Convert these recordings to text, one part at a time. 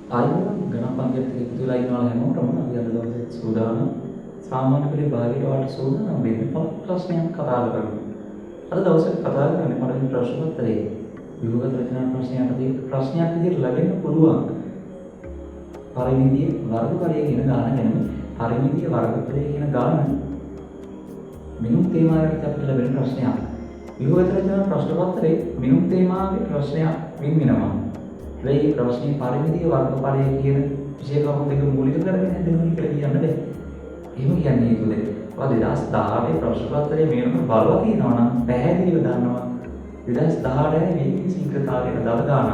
ආයතන ගණන් පන්තියට එකතු වෙලා ඉන්නවා හැමෝටම අපි අද දවසේ සූදානම් සාමාන්‍ය පෙළේ භාගයට වාට සූදානම් වෙන්න ප්‍රශ්නයක් කතා කරමු. අද දවසේ කතා කරන්නේ පළවෙනි ප්‍රශ්න පත්‍රයේ විභාග රචනා ප්‍රශ්නයක් විදිහට ලැබෙන්න පුළුවන්. පරිමිතිය වර්ගඵලය කියන ගාන ගැන පරිමිතිය වර්ගඵලය කියන ගාන මිනුම් තේමාවකට අපිට ලැබෙන ප්‍රශ්නයක්. විභාග රචනා ප්‍රශ්න පත්‍රයේ මිනුම් තේමාවේ ප්‍රශ්නයක් වෙන්නවා. මේ ප්‍රශ්නේ පරිමිතිය වර්ගඵලය කියන විෂය කරුණු දෙක මූලික කරගෙන හදනවා කියලා කියන්න බෑ. එහෙම කියන්නේ ඒකද? ඔය 2018 ප්‍රශ්න පත්‍රයේ මේනම බලලා තියෙනවා නම් පැහැදිලිව දන්නවා 2018 මේ ශීඝ්‍රතාවයට දල ගාන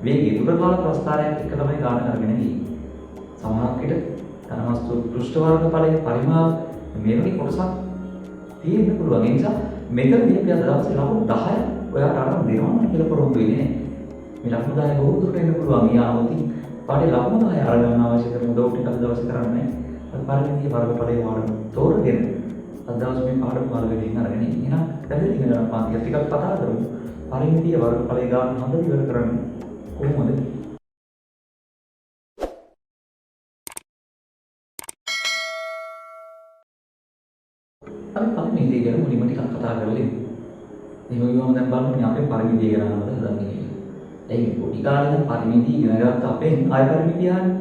වේගය දුර කාල ප්‍රස්ථාරයක් එක තමයි ගාන කරගෙන ගියේ. සමහරක් විට ධනවස්තු පෘෂ්ඨ වර්ගඵලයේ පරිමාව මේ වගේ කොටසක් තියෙන්න පුළුවන්. ඒ නිසා මෙතනදී අපි අද දවසේ ලකුණු 10 ඔයාලට අරන් දෙනවා කියලා පොරොන්දු වෙන්නේ. මේ ලකුණු 10 බොහෝ දුරට එන්න පුළුවන්. ඊයාවතින් පාඩේ ලකුණු 10 අරගන්න අවශ්‍ය කරන උදව් ටික අද දවසේ කරන්නේ. අද පරිමිතිය වර්ගඵලයේ මාඩම තෝරගෙන අද දවසේ මේ පාඩම වර්ගයෙන් අරගෙන එහෙනම් පැහැදිලි කරගන්න පාඩිය ටිකක් කතා කරමු. පරිමිතිය වර්ගඵලයේ ගාන හඳ ඉවර කරන්නේ කොහොමද? අපි පරිමිතිය ගැන මුලින්ම ටිකක් කතා කරලා ඉමු. එහෙම ගියොම දැන් බලන්න අපේ පරිමිතිය ගැන මොකද හදන්නේ කියලා. දැන් පොඩි කාලේ දැන් පරිමිතිය ඉගෙන ගත්ත අපේ ආය පරිමිතිය ආනේ.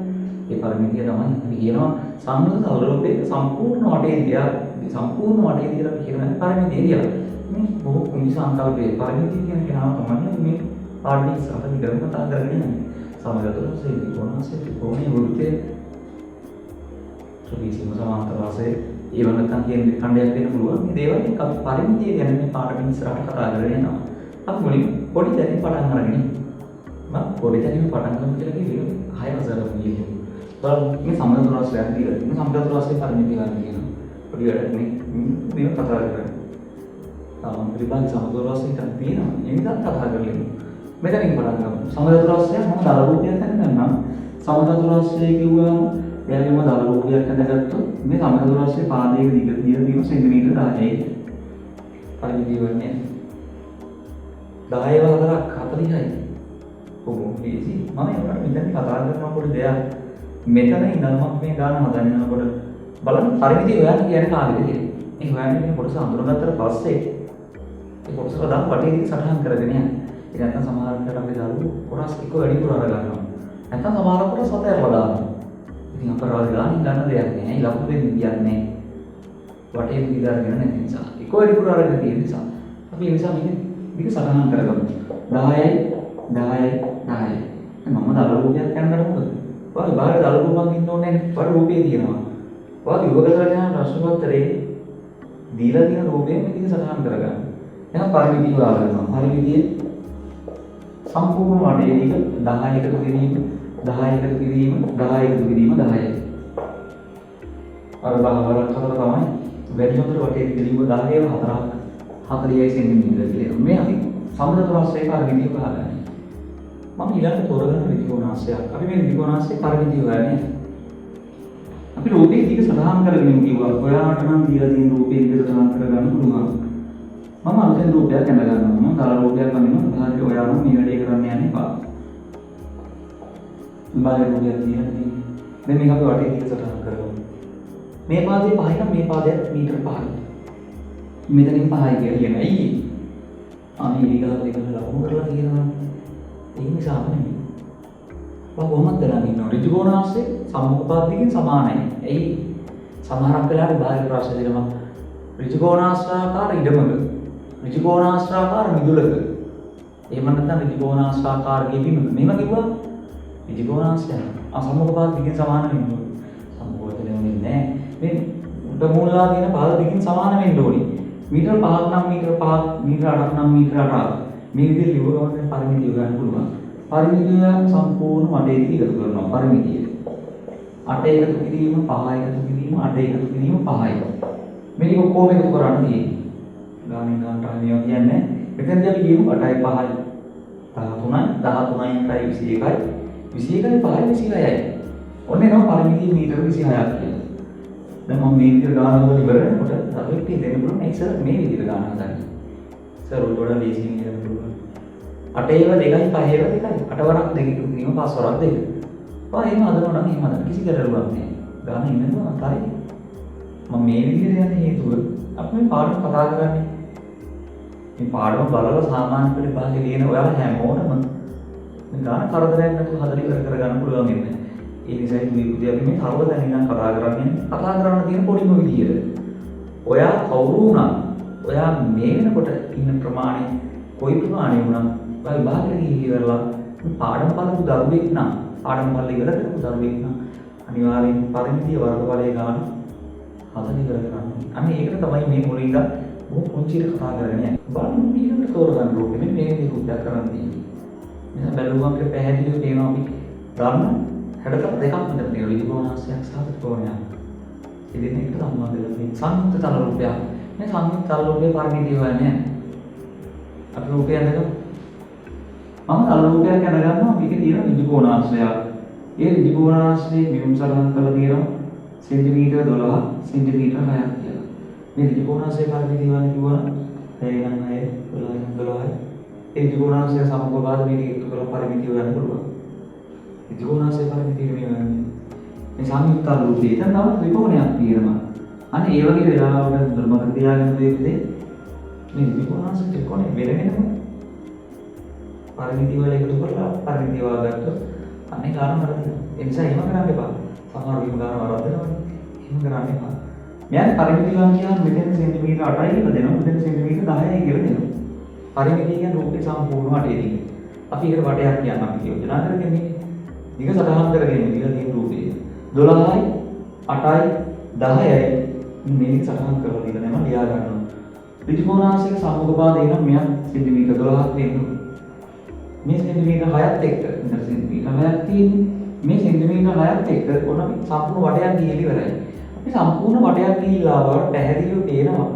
ඒ පරිමිතිය තමයි අපි කියනවා සම්මුත අවරෝපයේ සම්පූර්ණ වටේ දිහා සම්පූර්ණ වටේ දිහා අපි කියන පරිමිතිය කියලා. මේ බොහෝ කුංචි සංකල්පයේ පරිමිතිය කියන කෙනාව තමයි මේ පාඩමේ ඉස්සරහට ඉගෙන කතා කරගෙන යන්නේ. සමගතවසේ විකෝණසේ ත්‍රිකෝණයේ වෘත්තයේ ත්‍රිවිධ සමාන්තර වාසයේ ඒව නැත්නම් කියන්නේ ඛණ්ඩයක් වෙන්න පුළුවන්. මේ දේවල් එක්ක අපි පරිමිතිය ගැන මේ පාඩමින් ඉස්සරහට කතා කරගෙන යනවා. අපි මුලින් පොඩි දැනින් පටන් අරගෙන මම පොඩි දැනින් පටන් ගමු කියලා කිව්වේ 6 වසරක ගියේ. බලන්න මේ සම්බන්ධ රාශියක් දීලා මේ සම්බන්ධ රාශියේ පරිමිතිය ගන්න කියනවා. පොඩි වැඩක් නේ. මේක කතා කරන්නේ. විභාග සම්බන්ධ රාශියක් තියෙනවා. ඒ නිසා කතා කරගෙන මෙතනින් පටන් ගමු. සම්බන්ධ රාශිය මම දල රූපයක් ගන්නම්. සම්බන්ධ රාශිය කිව්වම එයාගේම දල රූපයක් හදගත්තොත් මේ සම්බන්ධ රාශියේ පාදයක දිග තියෙන සෙන්ටිමීටර 10යි. පරිමිතිය වෙන්නේ 10 වහතරක් 40යි. කොහොම මේසි මම ඒකට මෙතන කතා කරනවා පොඩි දෙයක්. මෙතන ඉඳන්ම මේ ගාන හදන්න යනකොට බලන්න පරිමිතිය හොයන්න කියන්නේ කාගෙද කියලා. මේ හොයන්නේ මේ කොටස අඳුරගත්තට පස්සේ ඒ කොටස වඩා වටේ දිග සටහන් කරගෙන යන්න. ඒක නැත්නම් සමහරවිට අපි දාලා කොටස් එක වැඩිපුර අරගන්නවා. නැත්නම් සමහර කොටස් හතරක් දානවා. ඉතින් අපරාධ ගානින් ගන්න දෙයක් නෑ. ඒ ලකුණු දෙන්න කියන්නේ වටේ දිග අරගෙන නැති නිසා. එක වැඩිපුර අරගෙන තියෙන නිසා. අපි ඒ නිසා මේක දිග සටහන් කරගමු. 10යි 10යි 10යි. මම දල රූපයක් ගන්නකොට මොකද? ඔය බාහිර දල රූපයක් ඉන්න ඕනේ නැහැ. වල රූපේ තියෙනවා. ඔය විභාග කරගෙන ප්‍රශ්න පත්‍රයේ දීලා තියෙන රූපයෙන් මේක සටහන් කරගන්න. එහෙනම් පරිමිතිය හොයාගන්නවා. පරිමිතිය සම්පූර්ණ වටේ දිග 10 එකතු කිරීම 10 එකතු කිරීම 10 එකතු කිරීම 10යි. අර බාහිර කතර තමයි වැඩි හොඳට වටේ කිරීම 10 4ක් 40යි සෙන්ටිමීටර කියලා. මේ අපි සම්බන්ධ රාශියේ පරිමිතිය හොයාගන්න. මම ඊළඟට තෝරගන්න ත්‍රිකෝණාංශයක්. අපි මේ ත්‍රිකෝණාංශයේ පරිමිතිය හොයන්නේ. අපි රූපේ දිග සඳහන් කරගෙන කිව්වා. ඔයාලට නම් දීලා තියෙන රූපේ දිග සඳහන් කරගන්න පුළුවන්. මම අලුතෙන් රූපයක් ඇඳ ගන්නවා. මම දල රූපයක් අඳිනවා. උදාහරණයක් ඔයාලම මේ වැඩේ කරන්න යන්නේ පා. බාහිර රූපයක් තියෙනවා. දැන් මේක අපි වටේ දිග සඳහන් කරගමු. මේ පාදයේ පහයි නම් මේ පාදයට මීටර 5යි. මෙතනින් 5යි කියලා කියනවා. අයියේ. අනේ ඊගල දෙක ලකුණු කරලා කියනවා. ඒ නිසා නෙමෙයි. කොහොමද කරන්නේ නෝ ඍජුකෝණාංශයේ සම්මුඛපාදයෙන් සමානයි. එයි සමහරක් වෙලාවට බාහිර ප්‍රශ්න දෙකම ඍජුකෝණාශ්‍රාකාර ඉඩමක ඍජුකෝණාශ්‍රාකාර මිදුලක එහෙම නැත්නම් ඍජුකෝණාශ්‍රාකාර ගෙබිමක මේව කිව්වා ඍජුකෝණාශ්‍රය අසම්මුඛපාදයෙන් සමාන වෙන්න ඕනේ. සම්මුඛවතේ නෙමෙයි නෑ. මේ උඩ මූලලා තියෙන පාද දෙකකින් සමාන වෙන්න ඕනේ. මීටර 5ක් නම් මීටර 5ක් මීටර 8ක් නම් මීටර 8ක් මේ විදිහට ලියව ගන්න පරිමිතිය ගන්න පුළුවන්. පරිමිතිය සම්පූර්ණ වටේ දිග එකතු කරනවා පරිමිතිය. 8 එකතු කිරීම 5 එකතු කිරීම 8 එකතු කිරීම 5යි. මේක කොහොම එකතු කරන්නේ තියෙන්නේ? ගාමින් ගන්නට හරියම කියන්නේ. මෙතනදී අපි කියමු 8යි 5යි 13යි 13යි 21යි 5යි 26යි. ඔන්නේ නෝ පරිමිතිය මීටර 26ක් කියලා. දැන් මම මේ විදිහට ගාන හදලා ඉවර වෙනකොට අපිට දෙන්න පුළුවන් නේ සර් මේ විදිහට ගාන හදන්න. සර් ඔය වඩා ලේසියෙන් කියන්න පුළුවන්. 8 ඒවා 2යි 5 ඒවා 2යි 8 වරක් 2 කිරීම 5 වරක් 2. ඔය එහෙම හදනවා නම් එහෙම හදන්න කිසි ගැටලුවක් නැහැ. ගාන ඉන්නකෝ අතරේ. මම මේ විදිහට යන හේතුව අපි මේ පාඩම කතා කරන්නේ. මේ පාඩම බලලා සාමාන්‍ය පෙළ භාෂාවේ ලියන ඔයාලා හැමෝටම මේ ගාන කරදරයක් නැතුව හදලා ඉවර කරගන්න පුළුවන් වෙන්නේ. ඒ නිසායි මේ පුතේ අපි මේ තරව දැනගෙන කතා කරන්නේ. කතා කරන්න තියෙන පොඩිම විදියට. ඔයා කවුරු වුණා ඔයා මේ වෙනකොට ඉන්න ප්‍රමාණය කොයි ප්‍රමාණය වුණා ඔයා විභාගෙට ගිහින් ඉවරලා පාඩම් බලපු දරුවෙක් නම් පාඩම් බලලා ඉවර කරපු දරුවෙක් නම් අනිවාර්යෙන් පරිමිතිය වර්ගඵලයේ ගන්න හදලා ඉවර කරන්න. අන්න ඒකට තමයි මේ මුලින්ම බොහොම පුංචිට කතා කරගෙන යන්නේ. බලන්න ඊළඟට තෝරගන්න ඕනේ මේ මේක උද්දා කරන්න තියෙන්නේ. මෙන්න බැලුවම අපිට පැහැදිලිව පේනවා අපි ගන්න හැඩතල දෙකක් හදලා තියෙනවා. ඍජුකෝණාංශයක් සහ ත්‍රිකෝණයක්. ඉතින් ඒකට සම්බන්ධ වෙලා මේ සංයුක්ත තල රූපය. මේ සංයුක්ත තල රූපේ පරිමිතිය හොයන්නේ. අපි රූපය අඳගමු. මම තල රූපයක් අඳගන්නවා මේකේ තියෙන ඍජුකෝණාංශයක්. ඒ ඍජුකෝණාංශයේ මිනුම් සලකන කරලා තියෙනවා සෙන්ටිමීටර් 12 සෙන්ටිමීටර් 6ක් කියලා. මේ ඍජුකෝණාංශයේ පරිමිතිය වань කිව්වනම් 6 නම් 6 12 නම් 12යි. ඒ ඍජුකෝණාංශය සමගපාද මේක එකතු කරලා පරිමිතිය හොයන්න පුළුවන්. ඍජුකෝණාංශයේ පරිමිතිය වෙනවන්නේ. මේ සංයුක්ත රූපේ දැන් තව ත්‍රිකෝණයක් තියෙනවා. අන්න ඒ වගේ වෙලාවකට මතක තියාගන්න දෙන්නේ මේ ත්‍රිකෝණාංශ ත්‍රිකෝණේ වෙනම පරිමිතිය වල එකතු කරලා පරිමිතිය වාගත්තොත් අනේ කාරණා වලදී ඒ නිසා එහෙම කරන්න එපා. සමහර විම ගන්න වරද්දනවනේ. එහෙම කරන්න එපා. මෙයන් පරිමිතිය ගන්න කියනවා මෙතන සෙන්ටිමීටර 8යි කියලා දෙනවා. මෙතන සෙන්ටිමීටර 10යි කියලා දෙනවා. පරිමිතිය කියන්නේ රූපේ සම්පූර්ණ වටේදී. අපි ඒකට වටයක් කියන්න අපි යෝජනා කරගෙන ඉන්නේ. නික සටහන් කරගෙන ඉඳලා තියෙන රූපේ 12යි 8යි 10යි මේක සටහන් කරලා දීලා නම් ලියා ගන්නවා. ඍජුකෝණාංශයේ සමගපාද එන මෙයන් සෙන්ටිමීටර 12ක් වෙනවා. මේ සෙන්ටිමීටර 6ත් එක්ක මෙතන සෙන්ටිමීටර 6ක් තියෙන්නේ. මේ සෙන්ටිමීටර 6ත් එක්ක ඔන්න අපි සම්පූර්ණ වටයක් ගිහිලි ඉවරයි. අපි සම්පූර්ණ වටයක් ගිහිල්ලා ආවම පැහැදිලිව පේනවා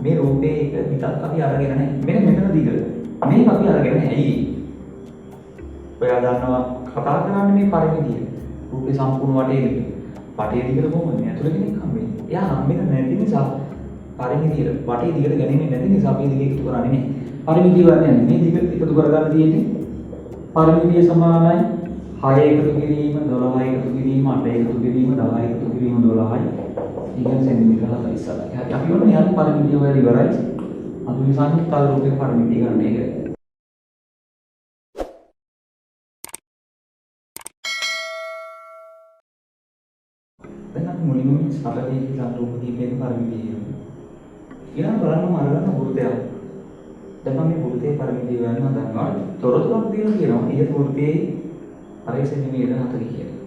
මේ රූපේ එක විතක් අපි අරගෙන නැහැ. මෙන්න මෙතන දිග. මේක අපි අරගෙන නැහැ. ඇයි? ඔයා දන්නවා කතා කරන්නේ මේ පරිමිතිය. රූපේ සම්පූර්ණ වටේ දිග. වටේ දිගට කොහොමද? ඇතුළේ කෙනෙක් හම්බෙන්නේ. එයා හම්බෙන්නේ නැති නිසා පරිමිතියට වටේ දිගට ගන්නේ නැති නිසා අපි දිග එකතු කරන්නේ නැහැ. පරිමිතිය වන්නේ මේ දිග එකතු කරගන්න තියෙන්නේ පරිමිතිය සමානයි 6 එකතු කිරීම 12 එකතු කිරීම 8 එකතු කිරීම 10 එකතු කිරීම 12යි ඊගෙන සෙන්ටිමීටර 47යි. හරි අපි ඔන්න යන්නේ පරිමිතිය වල ඉවරයි. අපි මේ සංයුක්ත රූපේ පරිමිතිය ගන්න එක. දැන් අපි මුලින්ම සතරේ කියලා රූප දීපේ පරිමිතිය කියනවා. ඊළඟ බලන්න අරගන්න වෘත්තයක්. දැන් මම මේ වෘත්තේ පරිමිතිය ගන්න හදනවා. තොරතුරක් දීලා කියනවා. ඊයේ වෘත්තේ අරේ සෙන්ටිමීටර 40 කියලා.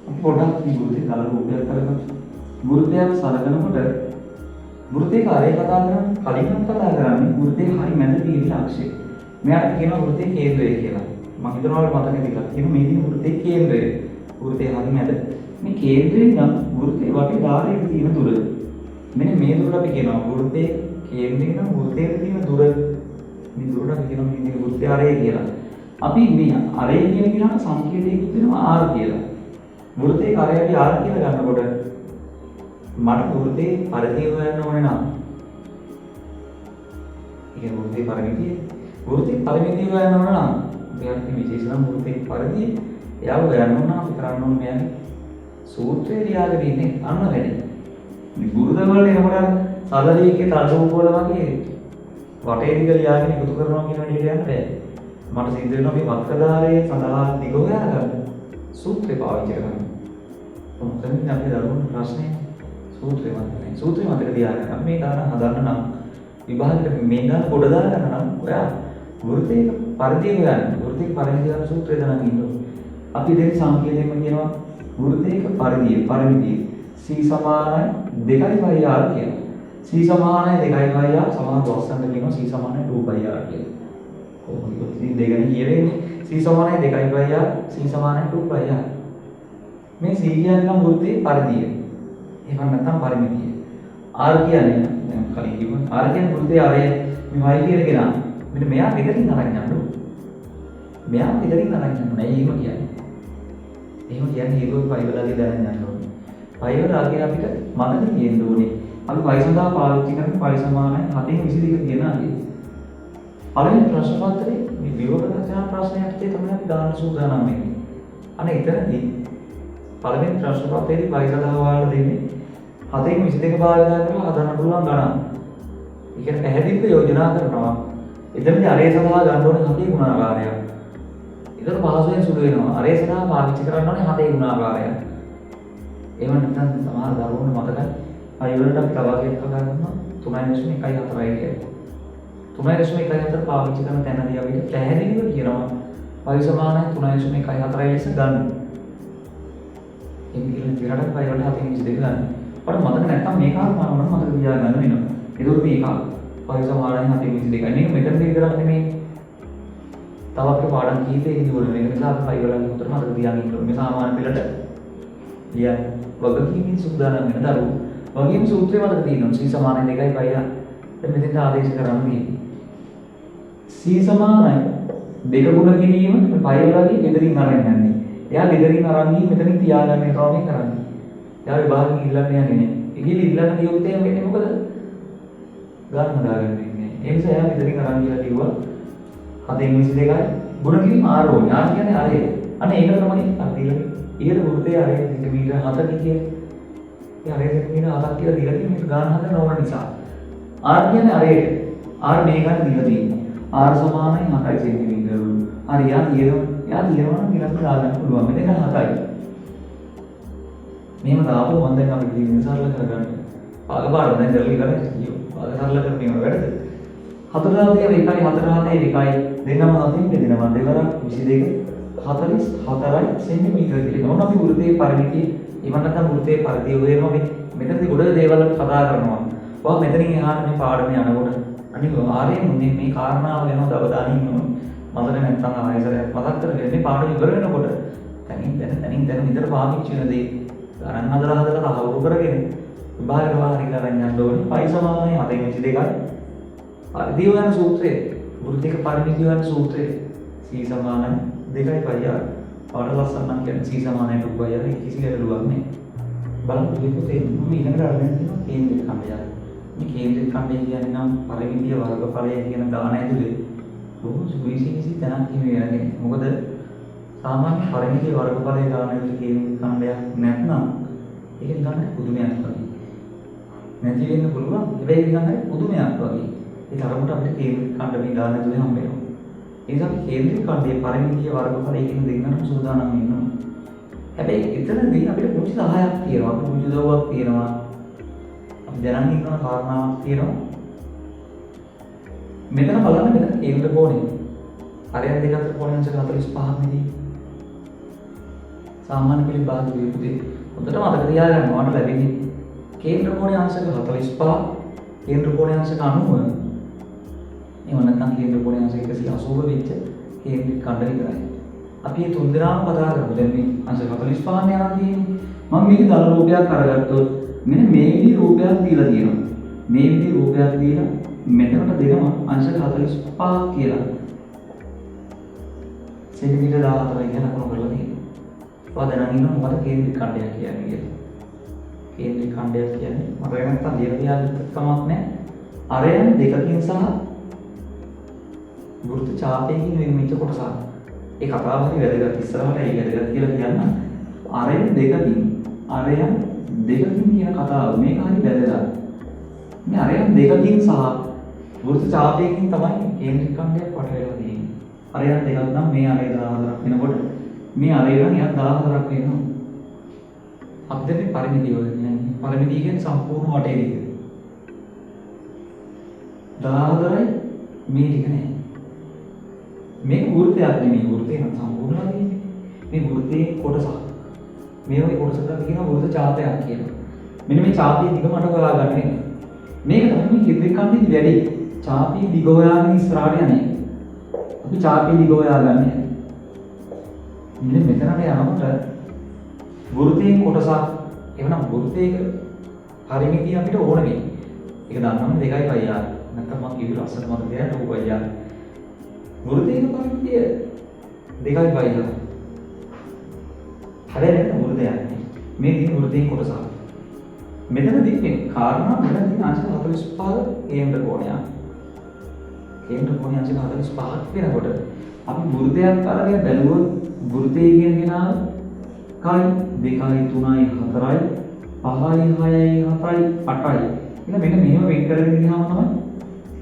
අපි පොඩ්ඩක් මේ වෘත්තේ තල රූපයක් කරගමු. වෘත්තයක් සලකනකොට වෘත්තේ කාර්යය කතා කරන කලින් කතා කරන්නේ වෘත්තේ හරි මැද තියෙන අක්ෂය. මෙයාට කියනවා වෘත්තේ කේන්ද්‍රය කියලා. මම හිතනවා මතක තියලා. කියන මේ දින වෘත්තේ කේන්ද්‍රය. වෘත්තේ හරි මැද මේ කේන්ද්‍රයෙන් නම් වෘත්තේ වටේ ධාරයක තියෙන දුර. මෙන්න මේ දුර අපි කියනවා වෘත්තේ කේන්ද්‍රයෙන් නම් වෘත්තයේ තියෙන දුර. මේ දුරට අපි කියනවා මේ වෘත්තේ ආරය කියලා. අපි මේ ආරය කියන කෙනාට සංකේතයකුත් දෙනවා r කියලා. වෘත්තේ ආරය අපි r කියලා ගන්නකොට මට වෘත්තේ පරිධිය හොයන්න ඕනේ නම් ඒ වෘත්තේ පරිමිතිය පරිමිතිය හොයන්න ඕන නම් මෙයාට විශේෂම වෘත්තේ පරිධිය එයාව හොයන්න ඕන අපි කරන්න ඕනේ මෙයාගේ සූත්‍රය ලියාගෙන ඉන්නේ අන්න වැඩි. මේ ගුරුද වල එනකොට සරලීකේ තල්ලු වල වගේ වටේ දිග ලියාගෙන එකතු කරනවා කියන විදිහට යන්න බෑ. මට සිද්ධ වෙනවා මේ වක්‍රධාරයේ සඳහා දිග හොයාගන්න සූත්‍රය පාවිච්චි කරන්න. මොකද අපි දරුවෝ ප්‍රශ්නේ සූත්‍රය මතකයි. සූත්‍රය මතක තියාගන්න. අපි මේ ගාන හදන්න නම් විභාගයට මේ ගාන කොට දාගන්න නම් ඔයා වෘත්තයක පරිධිය හොයන්න. වෘත්තයක පරිධිය ගන්න සූත්‍රය දැනගන්න ඉන්න. අපි දෙක සංකේතයෙන්ම කියනවා වෘත්තයක පරිමිතිය c සමානයි 2πr කියලා. c සමානයි 2πr සමාන දොස්සන්ට කියනවා c සමානයි 2πr කියලා. කොහොමද ඉතින් දෙකෙන් කියවෙන්නේ c සමානයි 2πr c සමානයි 2πr. මේ c කියන්නේ නම් වෘත්තයේ පරිධිය. එහෙම නැත්නම් පරිමිතිය. r කියන්නේ දැන් කලින් කිව්වා r කියන්නේ වෘත්තයේ ආරය මේ y කියන කෙනා. මෙන්න මෙයා පිටින් අරන් යන්න ඕනේ. මෙයා පිටින් අරන් යන්න නෑ එහෙම කියන්නේ. එහෙම කියන්නේ හේතුව පයිවලගේ දැනන් යන්න ඕනේ. පයිවලගේ අපිට මතක තියෙන්න ඕනේ. අපි පයි සඳහා පාවිච්චි කරන පයි සමානයි 722 කියන අගේ. පළවෙනි ප්‍රශ්න පත්‍රයේ මේ විවර රචනා ප්‍රශ්නයක් තමයි අපි දාන්න සූදානම් වෙන්නේ. අනේ එතනදී පළවෙනි ප්‍රශ්න පත්‍රයේදී පරිසදහ වාලට දෙන්නේ 7/22 භාගය කරලා හදන්න පුළුවන් ගණන්. ඒ කියන්නේ පැහැදිලිව යෝජනා කරනවා. එතනදී අරේ සඳහා ගන්න ඕනේ 7 ගුණාකාරයක්. ඒකට පහසුවෙන් සුළු වෙනවා. අරේ සඳහා පාවිච්චි කරන්න ඕනේ 7 ගුණාකාරයක්. එහෙම නැත්නම් සමහර දරුවන්ට මතකයි. අය වලට අපි තවාගේ කරගන්නවා 3.14 කියලා. 3.14 පාවිච්චි කරන තැනදී අපිට පැහැදිලිව කියනවා y සමානයි 3.14 ලෙස ගන්න. එම් කියන විතරක් y වලට 7/22 ගන්න. අපිට මතක නැත්නම් මේ කාර්ය මානවන මතක තියාගන්න වෙනවා. ඒකෝට මේ කාර්ය y සමානයි 7/22. මේක මෙතනදී විතරක් නෙමෙයි. තව අපේ පාඩම් කීපයකදී වල මේක නිසා අපි y වලට උත්තර මතක තියාගන්න ඕනේ. මේ සාමාන්‍ය පිළට ලියන්න. වගකීමින් සූදානම් වෙන දරුවෝ වගේම සූත්‍රය මතක තියෙනවා. c සමානයි 2යි පය. දැන් මෙතෙන්ට ආදේශ කරන්නේ c සමානයි 2 ගුණ කිරීම පය වලදී ගෙදරින් අරන් යන්නේ. එයා ගෙදරින් අරන් ගිහින් මෙතනින් තියාගන්න ඒවා මේ කරන්නේ. එයා විභාගෙන් ඉල්ලන්න යන්නේ නැහැ. ඉගිලි ඉල්ලන්න ගියොත් එහෙම වෙන්නේ මොකද? ගන්න හදාගන්න ඉන්නේ. ඒ නිසා එයා ගෙදරින් අරන් ගිහලා කිව්වා 7/22යි ගුණ කිරීම r ඕනේ. r කියන්නේ අරේ. අනේ ඒක තමයි අර දීලා ඊට වෘත්තයේ අරේ සෙන්ටිමීටර 7 කියන්නේ. ඒ අරේ සෙන්ටිමීටර 7ක් කියලා දීලා තියෙන මේක ගන්න හදන්න ඕන නිසා. r කියන්නේ අරේට. r මේ ගන්න දීලා තියෙන්නේ. r සමානයි 7 සෙන්ටිමීටර. හරි යා කියනවා නම් ඊළඟට දාගන්න පුළුවන්. මෙතන 7යි. මේව දාපුව මම දැන් අපි ඉතින් සරල කරගන්න. පාගපාඩම දැන් කරලා ඉවරයි කියෝ. පාග සරල කරගෙන වැඩද? 4 දාතිය 1යි 4 7යි 1යි දෙන්නම අතින් දෙනවා. දෙවරක් 22 44යි සෙන්ටිමීටර කියලා. මොන අපි වෘත්තයේ පරිමිතිය ඉවන්න නැත්නම් වෘත්තයේ පරිධිය හොයනවා මේ. මෙතනදී ගොඩ දේවල් කතා කරනවා. ඔයා මෙතනින් එහාට මේ පාඩමේ යනකොට අනිවාර්යයෙන්ම මේ කාරණාව ගැන අවධානය යොමු මතක නැත්නම් ආයෙසරයක් මතක් කරගෙන මේ පාඩම ඉවර වෙනකොට තනින් විතර පාවිච්චි වෙන දේ ගණන් හදලා තහවුරු කරගෙන විභාග වාහනික කරන් යන්න ඕනේ. පයි සමානයි 7/22යි. පරිධිය යන සූත්‍රය, වෘත්තික පරිමිතිය යන සූත්‍රය c සමානයි 2යි පයි r. පාඩ ලස්සන නම් කියන්නේ c සමානයි 2යි r කිසි ගැටලුවක් නැහැ. බලන්න දෙකේ මම ඊළඟට අරගෙන තියෙනවා කේන්ද්‍රික ඛණ්ඩය. මේ කේන්ද්‍රික ඛණ්ඩය කියන්නේ නම් පරිමිතිය වර්ගඵලය කියන ගාන ඇතුලේ බොහෝ සුවිශේෂී තැනක් හිමිවෙනගෙන. මොකද සාමාන්‍ය පරිමිතිය වර්ගඵලය ගාන ඇතුලේ කේන්ද්‍රික ඛණ්ඩයක් නැත්නම් ඒක ගන්න පුදුමයක් වගේ. නැති වෙන්න පුළුවන්. හැබැයි ගන්න පුදුමයක් වගේ. ඒ තරමට අපිට කේන්ද්‍රික ඛණ්ඩ මේ ගාන ඇතුලේ හම්බ වෙනවා. ඒ නිසා කේන්ද්‍රික ඛණ්ඩයේ පරිමිතිය වර්ගඵලය කියන දෙන්නම සූදානම් වෙනවා. හැබැයි එතනදී අපිට පුංචි සහායක් තියෙනවා. පුංචි උදව්වක් තියෙනවා. අපි දැනන් ඉන්න කාරණාවක් තියෙනවා. මෙතන බලන්න මෙතන කේන්ද්‍ර කෝණය. හරියට දෙක අතර කෝණය අංශක 45ක් නෙදී. සාමාන්‍ය පිළිබඳ විපුතේ හොඳට මතක තියාගන්න ඕන ලැබෙන්නේ කේන්ද්‍ර කෝණය අංශක 45 කේන්ද්‍ර කෝණය අංශක 90. එහෙම නැත්නම් කේන්ද්‍ර කෝණය අංශක 180 වෙච්ච කේන්ද්‍රික ඛණ්ඩ විතරයි. අපි මේ තුන් දෙනාම කතා කරමු. දැන් මේ අංශක 45 යනවා කියන්නේ මම මේක දල රූපයක් අරගත්තොත් මෙන්න මේ විදිහේ රූපයක් දීලා තියෙනවා. මේ විදිහේ රූපයක් දීලා මෙතනට දෙනවා අංශක 45ක් කියලා. සෙන්ටිමීටර 14යි කියන අකුණ කරලා තියෙනවා. ඔයා දැනගෙන ඉන්න මොකද කේන්ද්‍රික ඛණ්ඩය කියන්නේ කියලා. කේන්ද්‍රික ඛණ්ඩය කියන්නේ මම නැත්තම් ලියලා තියාගන්න කමක් නැහැ. අරයන් දෙකකින් සහ වෘත්ත ඡාපයකින් නිර්මිත කොටසක්. ඒ කතාව හරි වැදගත්. ඉස්සරහට ඒ වැදගත් කියලා කියන්න. අරයන් දෙකකින් කියන කතාව මේක හරි වැදගත්. මේ අරයන් දෙකකින් සහ වෘත්ත ඡාපයකින් තමයි කේන්ද්‍රික ඛණ්ඩයක් වට වෙලා තියෙන්නේ. අරයන් දෙකක් නම් මේ අරය 14ක් වෙනකොට මේ අරය නම් යක් 14ක් වෙනවා. අපිට මේ පරිමිතිය වලින් පරිමිතිය කියන්නේ සම්පූර්ණ වටේ දිග. 14යි මේ ටික නෑ. මේක වෘත්තයක් නෙමෙයි. වෘත්තේ නම් සම්පූර්ණලා තියෙන්නේ. මේ වෘත්තේ කොටසක්. මේ වගේ කොටසකට කියනවා වෘත්ත ඡාපයක් කියලා. මෙන්න මේ ඡාපයේ දිග මට හොයාගන්න වෙනවා. මේක තමයි කේන්ද්‍රික ඛණ්ඩයේදී වැඩි. ඡාපයේ දිග හොයාගෙන ඉස්සරහට යන්නේ. අපි ඡාපයේ දිග හොයාගන්නේ. මෙන්න මෙතනට යනකොට වෘත්තයේ කොටසක් එවනම් වෘත්තයක පරිමිතිය අපිට ඕන වෙන්නේ. ඒක දන්නවනේ 2යි පයි r. නැත්නම් මම කිව්ව ලස්සන මතක තියාගන්න 2යි r. වෘත්තයක පරිමිතිය 2යි පයි r. හැබැයි වෘත්තයක් මේ දින වෘත්තයේ කොටසක්. මෙතනදී මේ කාරණා මෙතනදී අංශක 45 කේන්ද්‍ර කෝණය. කේන්ද්‍ර කෝණය අංශක 45ක් වෙනකොට අපි වෘත්තයක් අරගෙන බැලුවොත් වෘත්තයේ කියන කෙනා කයි 2යි 3යි 4යි 5යි 6යි 7යි 8යි. එහෙනම් මෙන්න මෙහෙම වෙන් කරගෙන ගියාම තමයි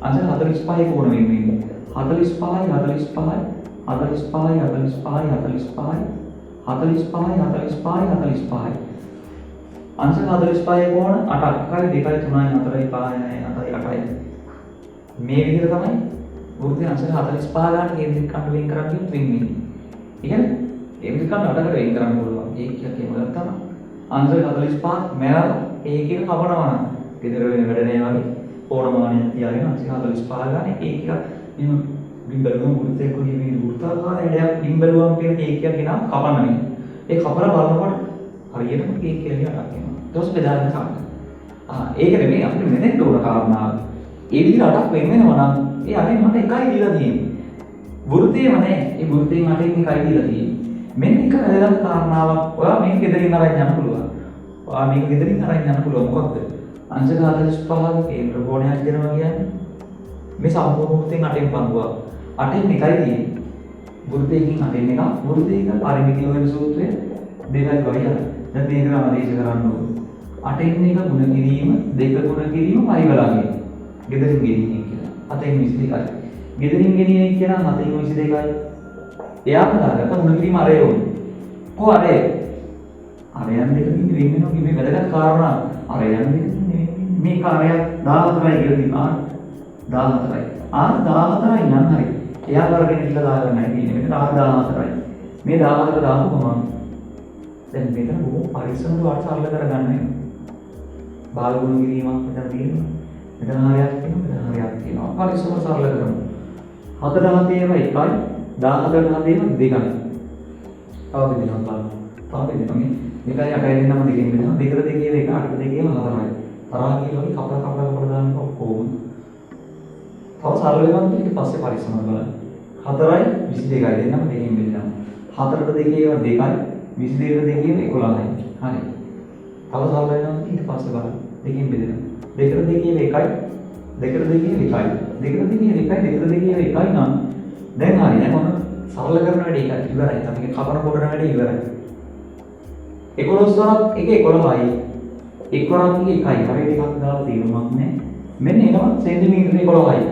අංශ 45 කොන වෙන්නේ. 45යි 45යි 45යි 45යි 45යි 45යි 45යි 45යි. අංශ 45 කොන 8යි 2යි 3යි 4යි 5යි 6යි 8යි. මේ විදිහට තමයි වෘත්තයේ අංශ 45 ගන්න කේන්ද්‍රික කණ්ඩ වෙන් කරන්නේ වෙන්නේ. ඒ කියන්නේ කේන්ද්‍රික කණ්ඩ 8කට වෙන් කරන්න පුළුවන්. ඒකයක් එහෙම ගත්තාම අංශ 45 මෑව ඒකේ කපනවා. ගෙදර වෙන වැඩ නෑ වගේ ඕනමානියක් තියාගෙන අංශ 45 ගන්න ඒකක් එහෙම බිම්බලුවම් වෘත්තයේ කොහේ මේ වෘත්තාකාර හැඩයක් බිම්බලුවම් කියන ඒකයක් ගෙනා කපන්න නේ. ඒ කපලා බලනකොට හරියටම කේක් කියලා අටක් එනවා. ඊට පස්සේ බෙදාගෙන කන්න. ඒක නෙමෙයි අපිට මෙතෙන්ට උන කාරණාව. ඒ විදිහට අටක් වෙන වෙනවා නම් ඒ අටෙන් මට එකයි දීලා තියෙන්නේ. වෘත්තයේම නෑ. ඒ වෘත්තයෙන් අටෙන් එකයි දීලා තියෙන්නේ. මෙන්න එක වැදගත් කාරණාවක්. ඔයා මේක ගෙදරින් අරන් යන්න පුළුවන්. ඔයා මේක ගෙදරින් අරන් යන්න පුළුවන්. මොකක්ද? අංශ 45 කේන්ද්‍ර කෝණයක් දෙනවා කියන්නේ මේ සම්පූර්ණ වෘත්තයෙන් අටෙන් පංගුවක්. අටෙන් එකයි තියෙන්නේ. වෘත්තයකින් අටෙන් එක වෘත්තයක පරිමිතිය වෙන සූත්‍රය දෙකයි වගේ හරි. දැන් මේක ආදේශ කරන්න ඕනේ. අටෙන් එක ගුණ කිරීම දෙක ගුණ කිරීම පයි බලන්නේ. ගෙදරින් ගෙනියන්නේ කියලා. අතෙන් 22යි. ගෙදරින් ගෙනියන්නේ කියලා අතෙන් 22යි. එයා කතාකට ගුණ කිරීම අරේ ඕනේ. කො අරේ? අරයන් දෙකකින් වෙන වෙනවා මේ වැදගත් කාරණා. අරයන් දෙකකින් මේ කාර්යය 14යි කියලා දිනා 14යි. 14යි නම් හරි. එයා වර්ගෙන් ඉඳලා දාගන්න නැහැ කියන්නේ. මෙතන 14යි. මේ 14 දාපු ගමන් දැන් මෙතන බොහෝ පරිස්සමට වට සරල කරගන්න. බාල ගුණ කිරීමක් මෙතන තියෙනවා. මෙතන හරියක් තියෙනවා. මෙතන හරියක් තියෙනවා. පරිස්සම සරල කරමු. 4 10 1යි 14 10 2යි. තව දෙනවා බලන්න. තව දෙනවා මේ 2යි 8යි දෙන්නම දෙකෙන් බෙදනවා. 2 2 1 8 2 4යි. තරහා කියලා කපලා දාන්න කොහොමද? තව සරල වෙනවා ඊට පස්සේ පරිස්සම බලන්න. 4යි 22යි දෙන්නම දෙකෙන් බෙදනවා. 4ට 2 ඒවා 2යි 22ට 2 ඒවා 11යි. හරි. තව සරල වෙනවා ඊට පස්සේ බලන්න. දෙකෙන් බෙදෙනවා. 2ට 2 ඒවා 1යි 2ට 2 ඒවා 1යි. 2ට 2 ඒවා 1යි 2ට 2 ඒවා 1යි නම් දැන් හරි නේද? මොන සරල කරන වැඩේ එකයි ඉවරයි. තමයි කපන කොටන වැඩේ ඉවරයි. 11 තරක් එක 11යි. 11ක් එකයි. හරියට එකක් දාලා තියෙනවා නේ. මෙන්න එනවා සෙන්ටිමීටර 11යි.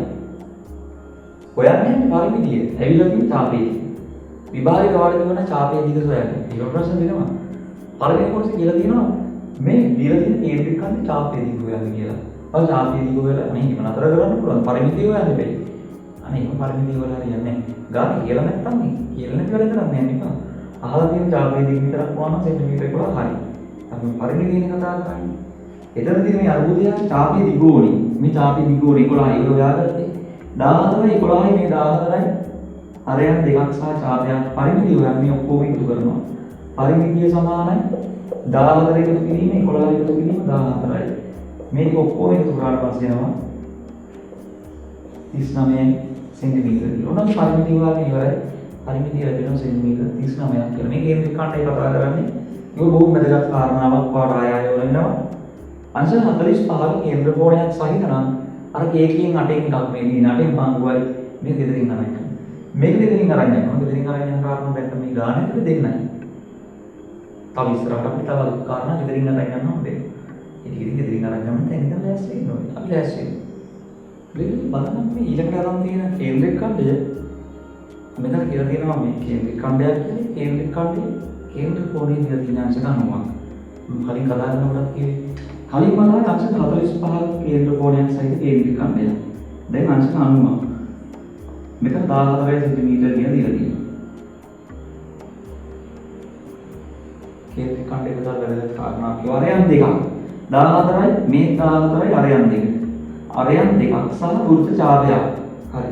හොයන්නේ පරිමිතිය. ඇවිල්ලා තියෙන ඡාපයේ. විභාගයේ ගාඩ දෙන ඡාපයේ දිග හොයන්නේ. ඒක ප්‍රශ්න දෙනවා. පළවෙනි කොටසේ කියලා තියෙනවා මේ දීලා තියෙන කේන්ද්‍රික කන්ද ඡාපයේ දිග හොයන්න කියලා. ඔය ඡාපයේ දිග හොයලා අනේ හිම නතර කරන්න පුළුවන්. පරිමිතිය හොයන්න බැරි. අනේ ඒක පරිමිතිය හොයලා හරියන්නේ නැහැ. ගාන කියලා නැත්තම් නේ. කියලා නැති වැඩ කරන්නේ නැහැ නේද? අහලා තියෙන ඡාපයේ දිග විතරක් වුණා සෙන්ටිමීටර 11 හරි. අපි පරිමිතිය ගැන කතා කරන්නේ. එතනදී මේ අරුබුදය ඡාපයේ දිග ඕනි. මේ ඡාපයේ දිග ඕනි 11 ඒක හොයාගත්තේ. 14යි 11යි මේ 14යි අරයන් දෙකක් සහ ඡාපයක් පරිමිතිය හොයන්නේ ඔක්කොම එකතු කරනවා. පරිමිතිය සමානයි 14 එකතු කිරීම 11 එකතු කිරීම 14යි. මේක ඔක්කොම එකතු කරාට පස්සේ යනවා 39 සෙන්ටිමීටර කියලා. උනත් පරිමිතිය හොයන්නේ ඉවරයි. පරිමිතිය ලැබෙනවා සෙන්ටිමීටර 39ක් කියලා. මේ කේන්ද්‍රික කණ්ඩායම කතා කරන්නේ ඒක බොහොම වැදගත් කාරණාවක් වාට ආය වෙනවා. අංශ 45ක කේන්ද්‍ර කෝණයක් සහිත නම් අර කේකින් 8න් එකක් මේ දින 8න් පංගුවයි මේ දෙදරින් අරන් යනවා. මේක දෙදරින් අරන් යනවා. දෙදරින් අරන් යන කාරණා දැක්ක මේ ගාන එකට දෙන්නයි. තව ඉස්සරහට අපිට තව කාරණා දෙදරින් අරන් යනවා බෑ. ඒක ඉතින් දෙදරින් අරන් යනවා දැන් ඉතින් ලෑස්ති වෙන්න ඕනේ. අපි ලෑස්ති වෙමු. බලන්න මේ ඊළඟට අරන් තියෙන කේන්ද්‍රික කණ්ඩය මෙතන කියලා තියෙනවා මේ කේන්ද්‍රික කණ්ඩයක් කියන්නේ කේන්ද්‍රික කණ්ඩේ කේන්ද්‍ර කෝණයේ දිහා තියෙන අංශ 90ක්. කලින් කතා කරනකොට කිව්වේ කලින් බලන්න අංශ 45ක කේන්ද්‍ර කෝණයක් සහිත කේන්ද්‍රික කණ්ඩය. දැන් අංශ 90ක්. මෙතන 14 සෙන්ටිමීටර කියලා දීලා තියෙනවා. කේන්ද්‍රික කණ්ඩේ විතර වැදගත් කාරණා කියව අරයන් දෙකක්. 14යි මේ 14යි අරයන් දෙක. අරයන් දෙකක් සහ වෘත්ත ඡාපයක්. හරි.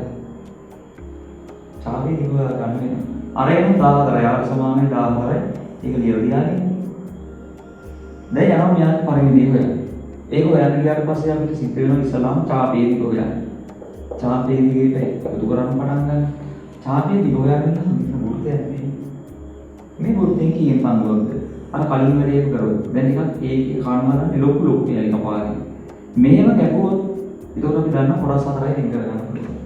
ඡාපේ දිග ගන්න වෙනවා. අරයන් 14යි ආර සමානයි 14යි. ඒක ලියලා තියාගන්න. දැන් යනවා මෙයාට පරිමිතිය හොයන්න. ඒක හොයන්න ගියාට පස්සේ අපිට සිද්ධ වෙනවා ඉස්සලාම ඡාපයේ දිග හොයන්න. ඡාපයේ දිගට එකතු කරන්න පටන් ගන්න. ඡාපයේ දිග හොයන්න වෘත්තයක් මේ වෘත්තයෙන් කීයෙන් පංගුවක්ද? අර කලින් වැඩේ කරොත් දැන් ටිකක් ඒකේ කාණ්ඩවල ලොකු ලොකු කියලා එකපාරේ. මේව ගැපුවොත් ඒතකොට අපි දන්න කොටස් 4යි වෙන් කර ගන්න පුළුවන්.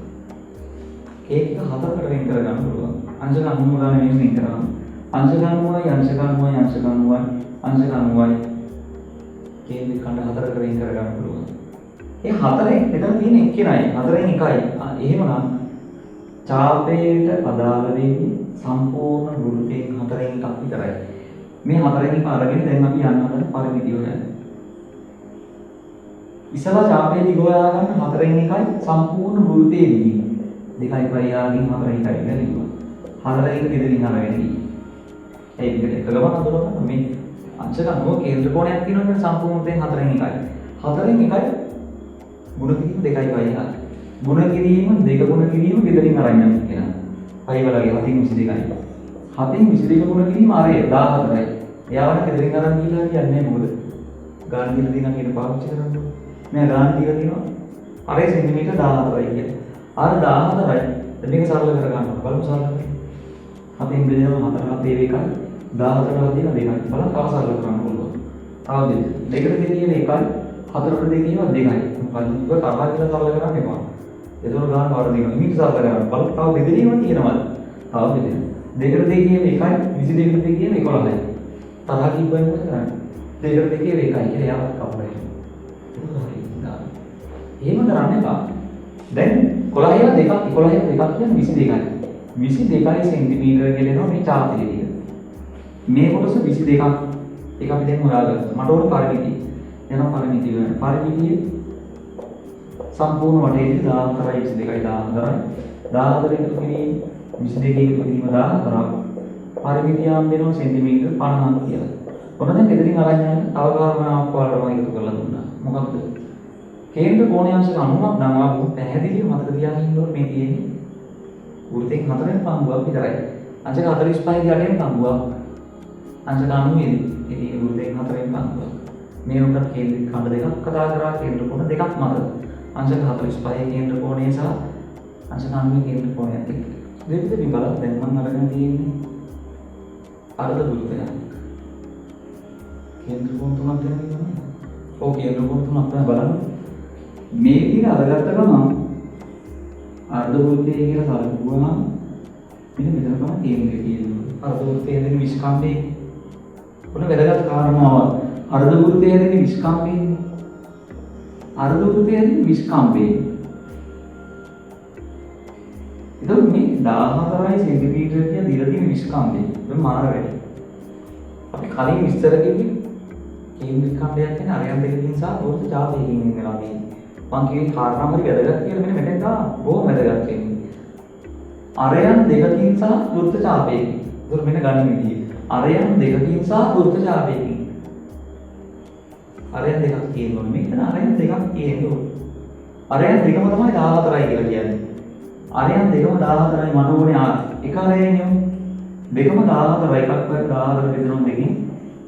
ඒක 4කට වෙන් කර ගන්න පුළුවන්. අංශක 90 ගානේ වෙන් කරනවා. අංශක 90යි කේන්ද්‍රික ඛණ්ඩ හතරකට වෙන් කර ගන්න පුළුවන්. ඒ හතරෙන් මෙතන තියෙන එක්කෙනයි හතරෙන් එකයි. එහෙමනම් ඡාපයට අදාළ වෙන්නේ සම්පූර්ණ වෘත්තයෙන් හතරෙන් එකක් විතරයි. මේ හතරෙන් එක අරගෙන දැන් අපි යන්න හදන පරිමිතිය හොයන්න. ඉස්සලා ඡාපයේ දිග හොයා ගන්න හතරෙන් එකයි සම්පූර්ණ වෘත්තයේ දිග. 2යි පරියාගෙන් හතරෙන් එකයි ගන්නවා. හතරෙන් එක දෙදෙනින් අරගෙන ගියේ. ඒ විදිහට එක ගමන අඳුරගන්න මේ අංශක 90 කේන්ද්‍ර කෝණයක් තියෙනවා සම්පූර්ණ වෘත්තයෙන් හතරෙන් එකයි. හතරෙන් එකයි ගුණ කිරීම 2යි පරියාග. ගුණ කිරීම දෙක ගුණ කිරීම දෙදෙනින් අරන් යන්න කියනවා. පයි වලගේ 722යි. 722 ගුණ කිරීම අරේ 14යි. එයාවට දෙදෙනින් අරන් කියලා කියන්නේ මොකද? ගාන කියලා දිනා කියන පාවිච්චි කරන්නේ. මේ ගාන කියලා දිනවා. අරේ සෙන්ටිමීටර් 14යි කියන්නේ. අර 14යි. මේක සරල කර ගන්න. බලමු සරල කරන්න. 7න් බෙදෙනවා 4 7 1යි. 14ට තියෙන 2යි. බලන්න තව සරල කරන්න පුළුවන්. තව දෙකට දෙකියන 1යි 4ට දෙකියන 2යි. මොකද තරහ කියලා සරල කරන්න එපා. එතකොට ගාන පාර දෙනවා. ඉමිට සරල කරන්න. බලන්න තව බෙදෙනීම තියෙනවද? තව බෙදෙනවා. දෙකට දෙකියන 1යි 22ට දෙකියන 11යි. තරහ කිව්වම මොකද කරන්නේ? දෙකට දෙකියන 1යි කියලා යාවත් කපලා එහෙම කරන්න එපා. දැන් 11 2ක් 11 2ක් කියන්නේ 22යි. 22යි සෙන්ටිමීටර කියලනවා මේ ඡාපයේ දිග. මේ කොටස 22ක්. ඒක අපි දැන් හොයාගත්තා. මට ඕන පරිමිතිය. එනවා පරිමිතිය ගන්න. පරිමිතිය සම්පූර්ණ වටේදී 14යි 22යි 14යි 14 එකතු කිරීම 22 එකතු කිරීම 14ක්. පරිමිතිය හම් වෙනවා සෙන්ටිමීටර 50ක් කියලා. ඔන්න දැන් මෙතනින් අරන් යන අවකාශනාවක් වලට මම එකතු කරලා දුන්නා. මොකක්ද? කේන්ද්‍ර කෝණාංශක 90ක් නම් ආපු පැහැදිලිව මතක තියාගන්න ඕනේ මේ තියෙන්නේ වෘත්තයෙන් 4න් පංගුවක් විතරයි. අංශක 45 දී 8න් පංගුවක්. අංශක 90 දී ඉතින් වෘත්තයෙන් 4න් පංගුවක්. මේ උකට කේන්ද්‍රික ඛණ්ඩ දෙකක් කතා කරා කේන්ද්‍ර කෝණ දෙකක් මත. අංශක 45 කේන්ද්‍ර කෝණය සහ අංශක 90 කේන්ද්‍ර කෝණයත් එක්ක. දෙවිද මේ බලන්න දැන් මම අරගෙන තියෙන්නේ අර්ධ වෘත්තයක්. කේන්ද්‍ර කෝණ තුනක් දෙනවා. ඔව් කේන්ද්‍ර කෝණ තුනක් තමයි බලන්න. මේ විදිහට අරගත්ත ගමන් අර්ධ වෘත්තය කියලා සලකුවනම් මෙන්න මෙතන තමයි කේන්ද්‍රය තියෙන්නේ. අර්ධ වෘත්තයේ දෙන විස්කම්භේ උන වැදගත් කාරණාවක්. අර්ධ වෘත්තයේ දෙන විස්කම්භේ අර්ධ වෘත්තයේ දෙන විස්කම්භේ. එතකොට මේ 14යි සෙන්ටිමීටර කියන දිග තියෙන විස්කම්භේ මේ මාර වැඩි. අපි කලින් විස්තර කිව්වේ කේන්ද්‍රික ඛණ්ඩයක් කියන අරයන් දෙකකින් සහ වෘත්ත ඡාපයකින් වෙනවා මේ. මම කියේ කාරණා හරි වැදගත් කියලා මෙන්න මෙතෙන් තමයි බොහොම වැදගත් වෙන්නේ. අරයන් දෙකකින් සහ වෘත්ත ඡාපයකින්. ඒක මෙන්න ගන්න විදිය. අරයන් දෙකකින් සහ වෘත්ත ඡාපයකින්. අරයන් දෙකක් තියෙනවා. මෙතන අරයන් දෙකක් තියෙනවා. අරයන් දෙකම තමයි 14යි කියලා කියන්නේ. අරයන් දෙකම 14යි මට ඕනේ එක අරයන්යෝ. දෙකම 14යි එකක් වගේ 14 බෙදනවා දෙකකින්.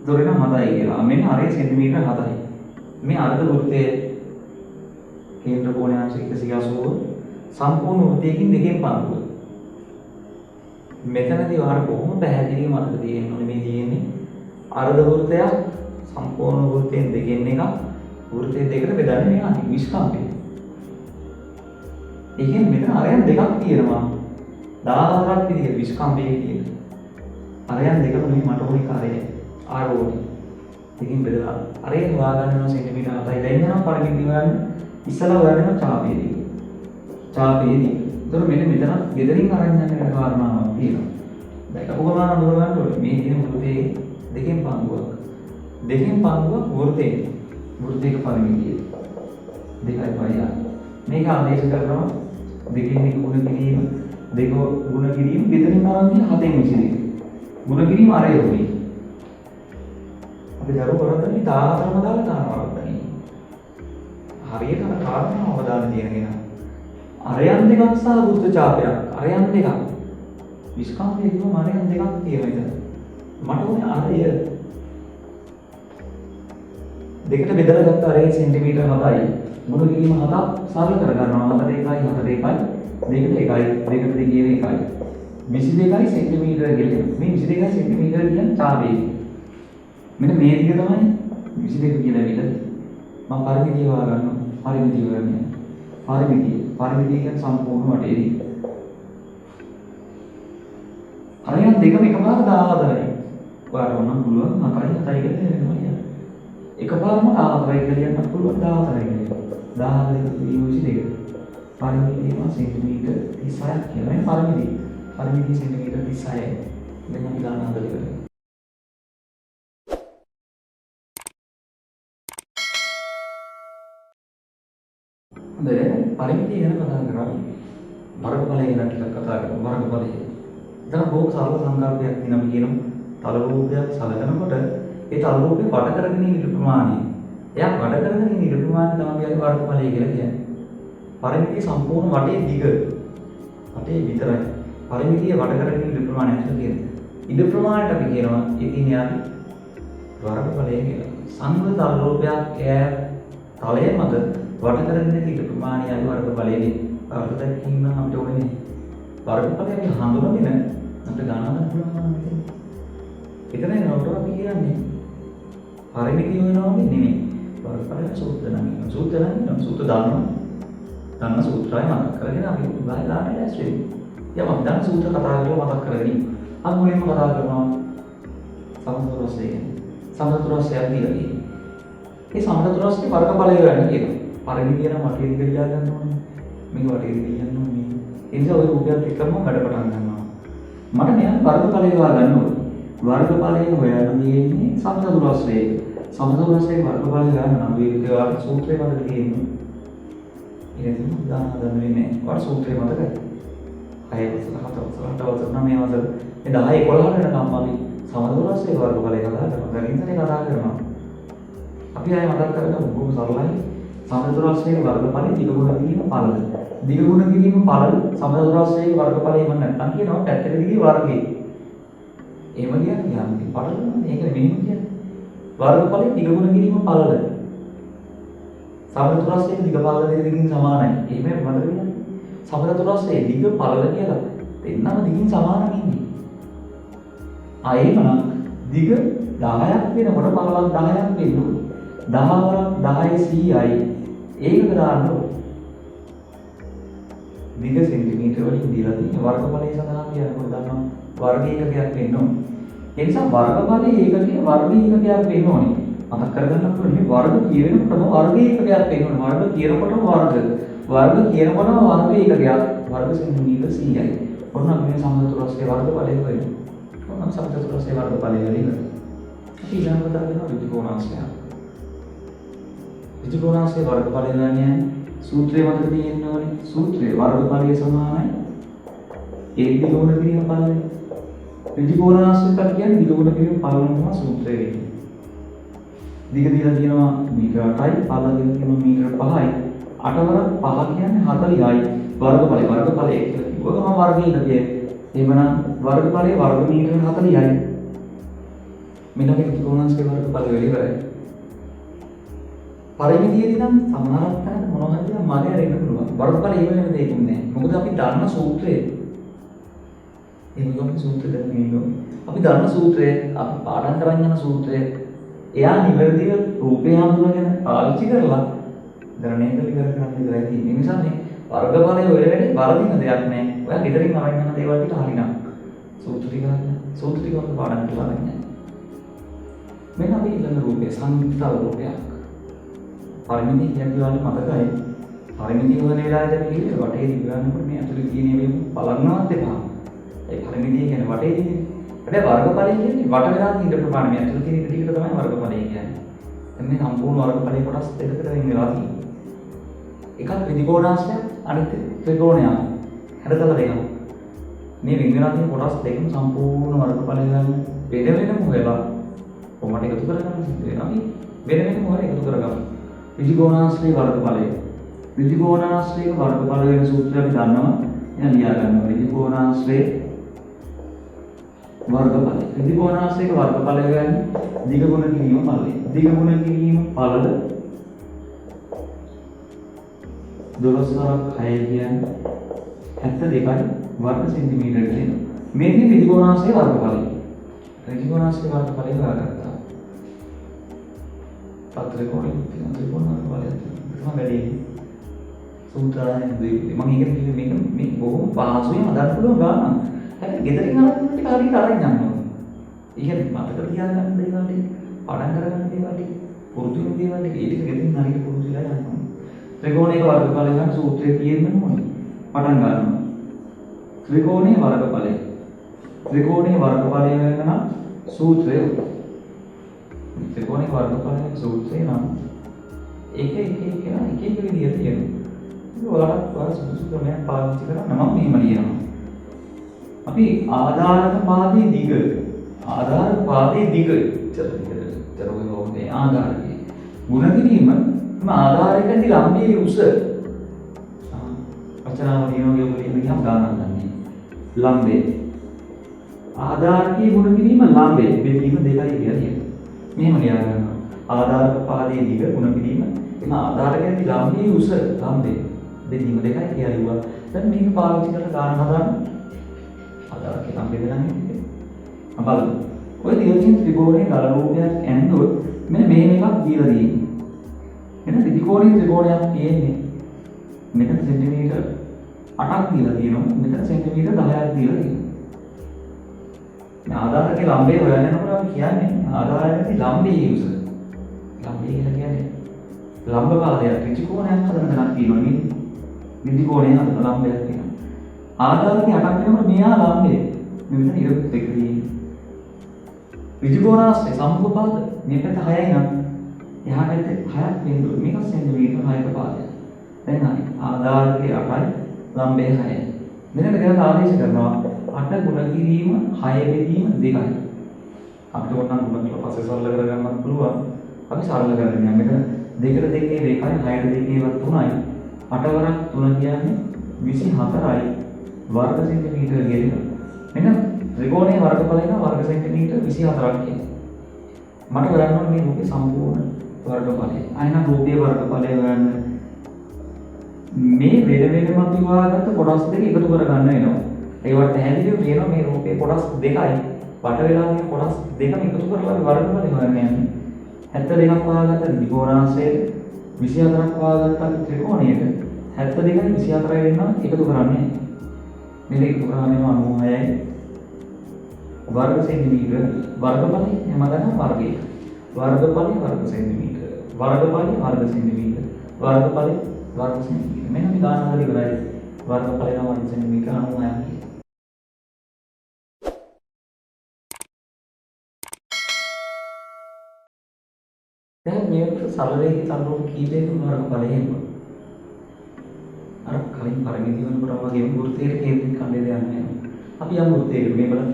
දොරේන 7යි කියලා. මෙන්න අරේ සෙන්ටිමීටර 7යි. මේ අර්ධ වෘත්තයේ කේන්ද්‍ර කෝණාංශ 180 සම්පූර්ණ වෘත්තයකින් දෙකෙන් පංගුව. මෙතනදී ඔයාලට කොහොම පැහැදිලිව මතක තියෙන්න ඕනේ මේ තියෙන්නේ අර්ධ වෘත්තයක් සම්පූර්ණ වෘත්තයෙන් දෙකෙන් එකක් වෘත්තය දෙකට බෙදන්නේ මේ අනිත් විස්කම්භය. ඒ කියන්නේ මෙතන අරයන් දෙකක් තියෙනවා 14ක් විදිහට විස්කම්භයේ විදිහට. අරයන් දෙකම මේ මට ඕනේ කාර්යය ආරෝහණය. දෙකෙන් බෙදලා අරේ හොයාගන්නවා සෙන්ටිමීටර 7යි දැන් යනවා පරිමිතිය හොයන්න. ඉස්සලා හොයන්න ඡාපයේදී. ඡාපයේදී. ඒතර මෙන්න මෙතන ගෙදරින් අරන් යන කාරණාවක් තියෙනවා. දැන් අපුගමන අඳුර ගන්න ඕනේ. මේ තියෙන වෘත්තයේ දෙකෙන් පංගුවක්. දෙකෙන් පංගුවක් වෘත්තයේ. වෘත්තයක පරිමිතිය. 2යි 5යි. මේක ආදේශ කරනවා දෙකෙන් එක ගුණ කිරීම, දෙක ගුණ කිරීම ගෙදරින් අරන් තියෙන 7න් 22. ගුණ කිරීම අරේ උනේ. අපි දරුව කරන්නේ 14ම දාලා දානවා වත්තනේ. හරියට අර කාරණාව අවදාන තියෙනගෙන අරයන් දෙකක් සහ වෘත්ත ඡාපයක් අරයන් දෙකක් විස්කම්භයේ කිව්වම අරයන් දෙකක් තියෙනවා ඉතින් මට ඕනේ අරය දෙකට බෙදලා ගත්ත අරේ සෙන්ටිමීටර 7යි මුළු කිරීම 7ක් සරල කරගන්නවා 4 1යි 4 1යි දෙකට 1යි දෙකට දෙකේ 1යි 22යි සෙන්ටිමීටර කියලා මේ 22යි සෙන්ටිමීටර කියන්නේ ඡාපයේ මෙන්න මේ දිග තමයි 22 කියලා විතර මම පරිමිතිය හොයා ගන්නවා. පරිමිතිය හොයන්නේ. පරිමිතිය කියන්නේ සම්පූර්ණ වටේදී. අරයන් මේ දෙකම එකපාරට 14යි. ඔයාලට ඕනම් පුළුවන් 4යි 7යි කියලා තේරෙනවා කියන්නේ. එකපාරම 14යි කියලා කියන්නත් පුළුවන් 14යි කියලා. 14 යොසි දෙක. පරිමිතියම සෙන්ටිමීටර් 36ක් කියලා. මේ පරිමිතිය. පරිමිතිය සෙන්ටිමීටර් 36යි. මෙන්න අපි ගන්න හදලා ඉවරයි. පරිමිතිය ගැන කතා කරා. වර්ගඵලය ගැන ටිකක් කතා කරමු. වර්ගඵලය. එතන බොහෝ සරල සංකල්පයක් තියෙනවා. අපි කියනවා තල රූපයක් සලකනකොට ඒ තල රූපේ වට කරගෙන ඉන්න ප්‍රමාණය. එයා වට කරගෙන ඉන්න ප්‍රමාණය තමයි අපි වර්ගඵලය කියලා කියන්නේ. පරිමිතිය සම්පූර්ණ වටේ දිග. වටේ විතරයි. පරිමිතිය වට කරගෙන ඉන්න ප්‍රමාණය කියලා කියන්නේ. ඉද ප්‍රමාණයට අපි කියනවා ඒ තියෙන යාගේ වර්ගඵලය කියලා. සංගත තල රූපයක් එයා තලයේ මත වට කරගෙන ඉන්න ප්‍රමාණයයි වර්ගඵලයයි. අර්ථ දැක්වීම අපිට ඕනේ. වර්ගඵලය අපි හඳුනගෙන අපිට ගණන් පුළුවන් නේද? එතනයි නෝට අපි කියන්නේ පරිමිතිය වෙනවා නෙමෙයි. වර්ගඵලය සූත්‍ර නම් සූත්‍ර දන්න සූත්‍රය මතක් කරගෙන අපි බයලාට ඇස් වෙයි. යමක් දන්න සූත්‍ර කතා කරලා මතක් කරගෙන අපි මුලින්ම කතා කරනවා සමතුලස්ය ගැන. සමතුලස්ය කියන්නේ ඒ සමතුලස්යේ වර්ගඵලය ගන්න කියනවා. පරිමිතිය නම් වටේ දිග ලියා ගන්න ඕනේ. මේක වටේ දිග ලියන්න ඕනේ. ඒ නිසා ඔය රූපයත් එක්කම වැඩ පටන් ගන්නවා. මට මෙයන් වර්ගඵලය හොයා ගන්න ඕනේ. වර්ගඵලය හොයන්න තියෙන්නේ සමතුලස්යේ. සමතුලස්යේ වර්ගඵලය ගන්න නම් මේක සූත්‍රය මතක තියෙන්නේ. ඉතින් උදාහරණ දෙන්නේ වර සූත්‍රය මතකයි. 6 වසර 7 වසර 8 වසර 9 වසර මේ 10 11 වෙනකම් අපි සමතුලස්යේ වර්ගඵලය කතා කරනවා. ගණිතනේ කතා කරනවා. අපි ආයෙ මතක් කරගමු බොහොම සරලයි. සමතුලස්යේ වර්ගඵලය දිග ගුණ කිරීම පළල. දිග ගුණ කිරීම පළල සමතුලස්යේ වර්ගඵලයම නැත්නම් කියනවා පැත්තකදී වර්ගය. එහෙම කියන්නේ යන්නේ පළල මේක මෙහෙම කියන්නේ. වර්ගඵලය දිග ගුණ කිරීම පළල. සමතුලස්යේ දිග පළල දෙකකින් සමානයි. එහෙම මතක තියාගන්න. සමතුලස්යේ දිග පළල කියලා දෙන්නම දිගින් සමානයි ඉන්නේ. එහෙමනම් දිග 10ක් වෙනකොට පළලක් 10ක් වෙනවා. 10 වරක් 10 100යි. ඒක දාන්න දිග සෙන්ටිමීටර වලින් දීලා තියෙන වර්ගඵලය සඳහා කියනකොට දන්නවා වර්ග ඒකකයක් වෙන්න ඕනේ. ඒ නිසා වර්ගඵලයේ ඒකකයේ වර්ග ඒකකයක් වෙන්න ඕනේ. මතක් කරගන්න ඕනේ මේ වර්ග කියනකොටම වර්ග ඒකකයක් වෙන්න ඕනේ. වර්ග කියනකොටම වර්ග කියනකොටම වර්ග ඒකකයක්. වර්ග සෙන්ටිමීටර 100යි. ඔන්න අපි මේ සමතුලස්යේ වර්ගඵලය වෙන්නේ. ඔන්න සමතුලස්යේ වර්ගඵලය වෙන්නේ. අපි ඊළඟ කතා කරනවා ඍජුකෝණාංශය. ඍජුකෝණාංශයේ වර්ගඵලය ගන්නේ සූත්‍රය මතක තියෙන්න ඕනේ. සූත්‍රයේ වර්ගඵලය සමානයි ඒ දිග ගුණ කිරීම පළල. ඍජුකෝණාංශයට කියන්නේ දිග ගුණ කිරීම පළල තමයි සූත්‍රය වෙන්නේ. දිග දීලා තියෙනවා මීටර 8යි, පළල දීලා තියෙනවා මීටර 5යි. 8 වරක් 5 කියන්නේ 40යි. වර්ගඵලය කියලා කිව්වම වර්ගයකට කියන්නේ. එහෙමනම් වර්ගඵලයේ වර්ග මීටර 40යි. මෙන්න මේ ත්‍රිකෝණාංශයේ වර්ගඵලය වෙලිවරයි. පරිමිතියදී නම් සමහරක් තැන මොනවා හරි මගේ අරින්න පුළුවන්. වර්ගඵලය එහෙම වෙන දෙයක් නෑ. මොකද අපි දන්න සූත්‍රය. එහෙනම් අපි සූත්‍රය දැනගෙන ඉන්නවා. අපි දන්න සූත්‍රය, අපි පාඩම් කරන් යන සූත්‍රය එයා නිවැරදිව රූපය හඳුනගෙන පාවිච්චි කරලා ගණනය කරලා කරන්න විතරයි තියෙන්නේ. ඒ නිසා මේ වර්ගඵලය ඔය වෙලේ වරදින දෙයක් නෑ. ඔයා ගෙදරින් අරන් යන දේවල් ටික හරිනම් සූත්‍ර ටික ගන්න. සූත්‍ර ටික වල පාඩම් කරලා ගන්න. මෙන්න අපි ඊළඟ රූපය සංකීර්ණ රූපයක්. පරිමිතිය කියන්නේ මතකයි. පරිමිතිය හොයන වෙලාවදී අපි කිව්වේ වටේ දිගනකොට මේ අතුලේ තියෙන මේ බලන්නවත් එපා. ඒ පරිමිතිය කියන්නේ වටේ තියෙන්නේ. හැබැයි වර්ගඵලය කියන්නේ වට වෙලා තියෙන ප්‍රමාණය. මේ අතුලේ තියෙන ටිකට තමයි වර්ගඵලය කියන්නේ. දැන් මේ සම්පූර්ණ වර්ගඵලයේ කොටස් දෙකකට වෙන් වෙලා තියෙනවා. එකක් ත්‍රිකෝණාංශයක් අනිත් ත්‍රිකෝණයක්. හැඩතල දෙකක්. මේ වෙන් වෙලා තියෙන කොටස් දෙකම සම්පූර්ණ වර්ගඵලය ගන්න වෙන වෙනම හොයලා කොහොමද එකතු කරගන්න සිද්ධ වෙනවා. අපි වෙන වෙනම හොයලා එකතු කරගමු. ත්‍රිකෝණාංශයේ වර්ගඵලය. ත්‍රිකෝණාංශයේ වර්ගඵල වෙන සූත්‍රය අපි දන්නවා. එහෙනම් ලියා ගන්නවා. ත්‍රිකෝණාංශයේ වර්ගඵලය. ත්‍රිකෝණාංශයේ වර්ගඵලය කියන්නේ දිග ගුණ කිරීම පළල. දිග ගුණ කිරීම පළල 12 වරක් 6 කියන්නේ 72යි වර්ග සෙන්ටිමීටර කියනවා. මේ තියෙන ත්‍රිකෝණාංශයේ වර්ගඵලය. ත්‍රිකෝණාංශයේ වර්ගඵලය හොයාගත්තා. ත්‍රිකෝණයේ තියෙන ත්‍රිකෝණ වර්ගඵලය තමයි වැඩි. සූත්‍රයෙන් දෙවි මම මේක කිව්වේ මේක බොහොම පහසුවෙන් හදන්න පුළුවන් ගානක්. හැබැයි ගෙදරින් අරගෙන ටික හරියට අරගෙන යන්න ඕනේ. ඉතින් මතක තියාගන්න දේවල් ටික, පටන් ගන්න දේවල් ටික, පුරුදු වෙන දේවල් ටික ඒ ටික ගෙදරින් හරියට පුරුදු වෙලා යන්න ඕනේ. ත්‍රිකෝණයක වර්ගඵලය ගන්න සූත්‍රය තියෙන්න ඕනේ. පටන් ගන්නවා. ත්‍රිකෝණයේ වර්ගඵලය. ත්‍රිකෝණයේ වර්ගඵලය වෙනනම් සූත්‍රය. ත්‍රිකෝණයේ වර්ගඵලයේ සූත්‍රය නම් එක විදිහට කියනවා. ඒක ඔයාලට සුදුසු ක්‍රමයක් පාවිච්චි කරන්න මම මෙහෙම ලියනවා. අපි ආධාරක පාදයේ දිග චරෝගේ ආධාරකේ ගුණ කිරීම ආධාරකදී ලම්බයේ උස වචනාව දිනෝගේ වලින් ගියම් ගානක් ගන්නේ. ලම්බේ ආධාරකයේ ගුණ කිරීම ලම්බේ බෙදීම දෙකයි කියන්නේ. මෙහෙම ලියා ගන්නවා. ආධාරක පාදයේ දිග ගුණ කිරීම එම ආධාරකයේදී ලම්බයේ උස ලම්බේ බෙදීම දෙකයි කියලා. දැන් මේක පාවිච්චි කරලා ගාන හදන්න ආධාරකේ ලම්බේ දෙනන්නේ. බලන්න. ඔය දියුචින් ත්‍රිකෝණයේ ගල රූපයක් ඇඳුවොත් මෙන්න මේ එකක් දීලා තියෙන්නේ. එන ත්‍රිකෝණයේ ත්‍රිකෝණයක් තියෙන්නේ. මෙතන සෙන්ටිමීටර් 8ක් දීලා තියෙනවා. මෙතන සෙන්ටිමීටර් 10ක් දීලා තියෙනවා. මේ ආධාරකේ ලම්බේ හොයන්න යනකොට අපි කියන්නේ ආධාරකයේ ලම්බේ උස. ලම්බේ කියලා කියන්නේ ලම්බ පාදයක් ත්‍රිකෝණයක් හදන තැනක් තියෙනවා නේ. ත්‍රිකෝණයේ හදන ලම්බයක් තියෙනවා. ආධාරකේ 8ක් වෙනකොට මෙයා ලම්බේ. මෙතන ඉරක් දෙක තියෙනවා. ත්‍රිකෝණාස්සේ සම්මුඛ පාද මේ පැත්ත 6යි නම් එහා පැත්තේ 6ක් බිඳුව මේක සෙන්ටිමීටර් 6ක පාදයක්. දැන් හරි ආධාරකයේ 8යි ලම්බයේ 6යි. මෙන්න මෙතන ආදේශ කරනවා 8 ගුණ කිරීම 6 බෙදීම 2යි. අපිට ඕන නම් ගුණ කියලා පස්සේ සරල කරගන්නත් පුළුවන්. අපි සරල කරගෙන යන්න. මෙතන 2ට 2 2යි 6ට 2 3යි. 8 වරක් 3 කියන්නේ 24යි වර්ග සෙන්ටිමීටර කියලා. මෙන්න ත්‍රිකෝණයේ වර්ගඵලය නම් වර්ග සෙන්ටිමීටර 24ක් කියන්නේ. මට හොයන්න ඕනේ මේ රූපේ සම්පූර්ණ වර්ගඵලය. අයනම් රූපයේ වර්ගඵලය හොයන්න මේ වෙනම අපි හොයාගත්ත කොටස් දෙක එකතු කරගන්න වෙනවා. ඒවට පැහැදිලිව කියනවා මේ රූපේ කොටස් දෙකයි වට වෙලා තියෙන කොටස් දෙකම එකතු කරලා අපි වර්ගඵලය හොයන්න යන්නේ. 72ක් හොයාගත්ත ත්‍රිකෝණාංශයට 24ක් හොයාගත්ත ත්‍රිකෝණයට 72යි 24යි වෙනවා එකතු කරන්නේ. මේක එකතු කරන්නේ 96යි वर्ग सेंटीमीटर वर्गඵලය හැමදාම වර්ගය वर्गඵලය वर्ग सेंटीमीटर वर्गඵලය वर्ग सेंटीमीटर वर्गඵලය वर्ग सेंटीमीटर මෙන්න මේ ගාන හරි ඉවරයි वर्गඵලය නම් वर्ग सेंटीमीटर 96යි දැන් මේක සරලයේ සම්පූර්ණ කීපයක वर्गඵලය එනවා අර කලින් පරිමිතිය වෙනකොට වගේම වෘත්තයේ කේන්ද්‍රික ඛණ්ඩය යන්නේ අපි යම් වෘත්තයකට මේ බලන්න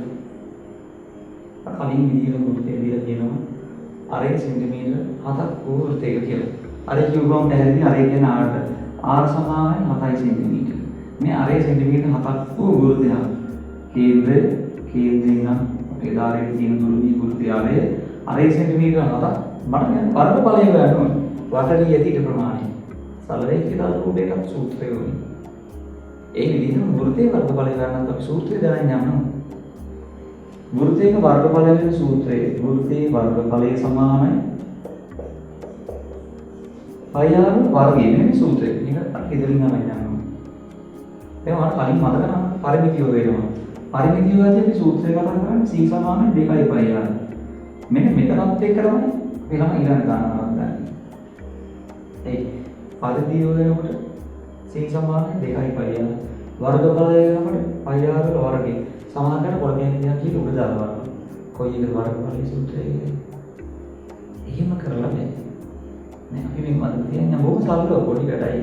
කලින් විදිහට වෘත්තය දීලා තියෙනවා අරේ සෙන්ටිමීටර් 7ක් වූ වෘත්තයක කියලා. අරේ කියුවම පැහැදිලි අරේ කියන ආරට r සමානයි 7යි සෙන්ටිමීටර. මේ අරේ සෙන්ටිමීටර් 7ක් වූ වෘත්තයක්. කේන්ද්‍රයෙන් නම් අපේ ධාරයේ තියෙන දුරදී වෘත්තය අරේ සෙන්ටිමීටර් 7ක් මට දැන් වර්ගඵලය හොයන්න ඕනේ. වටේ යටිට ප්‍රමාණය. සරලයේ කියලා රූපයකට සූත්‍රය ඕනේ. ඒ විදිහට වෘත්තයේ වර්ගඵලය ගන්නත් අපි සූත්‍රය දාගෙන යනවා. වෘත්තයක වර්ගඵලය වෙන සූත්‍රයේ වෘත්තයේ වර්ගඵලය සමානයි පයR වර්ගය වෙන සූත්‍රය. මේක ඉදිරියෙන් යනවා යනවා. ඒ වගේ කලින් මතක නම් පරිමිතිය වෙනවා. පරිමිතිය වලදී අපි සූත්‍රය කතා කරන්නේ c සමානයි 2යි පයR. මෙන්න මෙතනත් එක්ක තමයි අපි ළම ඊළඟ ගණනාවක් ගන්න. ඒ පරිමිතිය වෙනකොට c සමානයි 2යි පයR. වර්ගඵලය වෙනකොට පයR වර්ගය සමානකට කොට දෙන්නේ කියලා උඩ දානවා. කොයි එක වර්ගඵලයේ සූත්‍රය එහෙම කරලා නැහැ. නේ අපි මේ මතක තියන්න බොහොම සරලව පොඩි වැඩයි.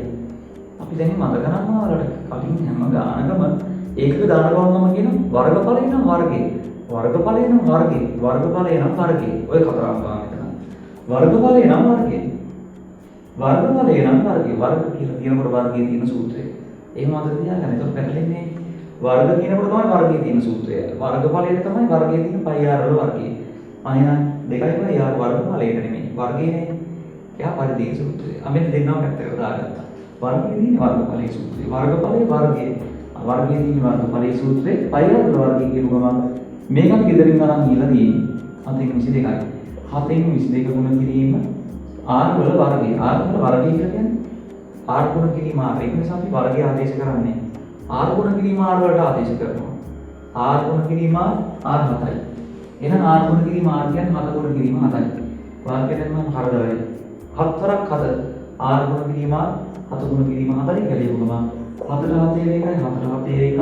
අපි දැන් මතක නම් වලට කලින් හැම ගානකම ඒකක දාන ගමන්ම කියන වර්ගඵලය නම් වර්ගේ. වර්ගඵලය නම් වර්ගේ. වර්ගඵලය නම් වර්ගේ. ඔය කතරම් ගන්න මෙතන. වර්ගඵලය නම් වර්ගේ. වර්ගඵලය නම් වර්ගේ. වර්ග කියලා කියනකොට වර්ගයේ තියෙන සූත්‍රය. එහෙම මතක තියාගන්න. ඒක පැටලෙන්නේ वर्ग කියනකොට තමයි වර්ගයේ තියෙන සූත්‍රය. වර්ගඵලයට තමයි වර්ගයේ තියෙන πr වල වර්ගය. අයනම් දෙකයි πr වර්ගඵලයට නෙමෙයි. වර්ගයනේ. එයා පරිදි සූත්‍රය. අපි දෙන්නම පැත්තකට දාගත්තා. වර්ගයේ තියෙන වර්ගඵලයේ සූත්‍රය. වර්ගඵලයේ වර්ගයේ. වර්ගයේ තියෙන වර්ගඵලයේ සූත්‍රය πr වල වර්ගය කියන ගමන් මේකත් ගෙදරින් අරන් ගිහලා තියෙන්නේ. 722යි. 722 ගුණ කිරීම r වල වර්ගය. r වල වර්ගය කියලා කියන්නේ r ගුණ කිරීම r. ඒක නිසා අපි වර්ගය ආදේශ කරන්නේ. r ගුණ කිරීම r වලට ආදේශ කරනවා. R ගුණ කිරීම R 7යි. එහෙනම් R ගුණ කිරීම R කියන්නේ 7 ගුණ කිරීම 7යි. වාක්‍යයෙන් මම හරදරයි. 7 වරක් 7 R ගුණ කිරීම 7 ගුණ කිරීම 7යි කියලා ගමන් 4 7 එකයි 4 7 එකයි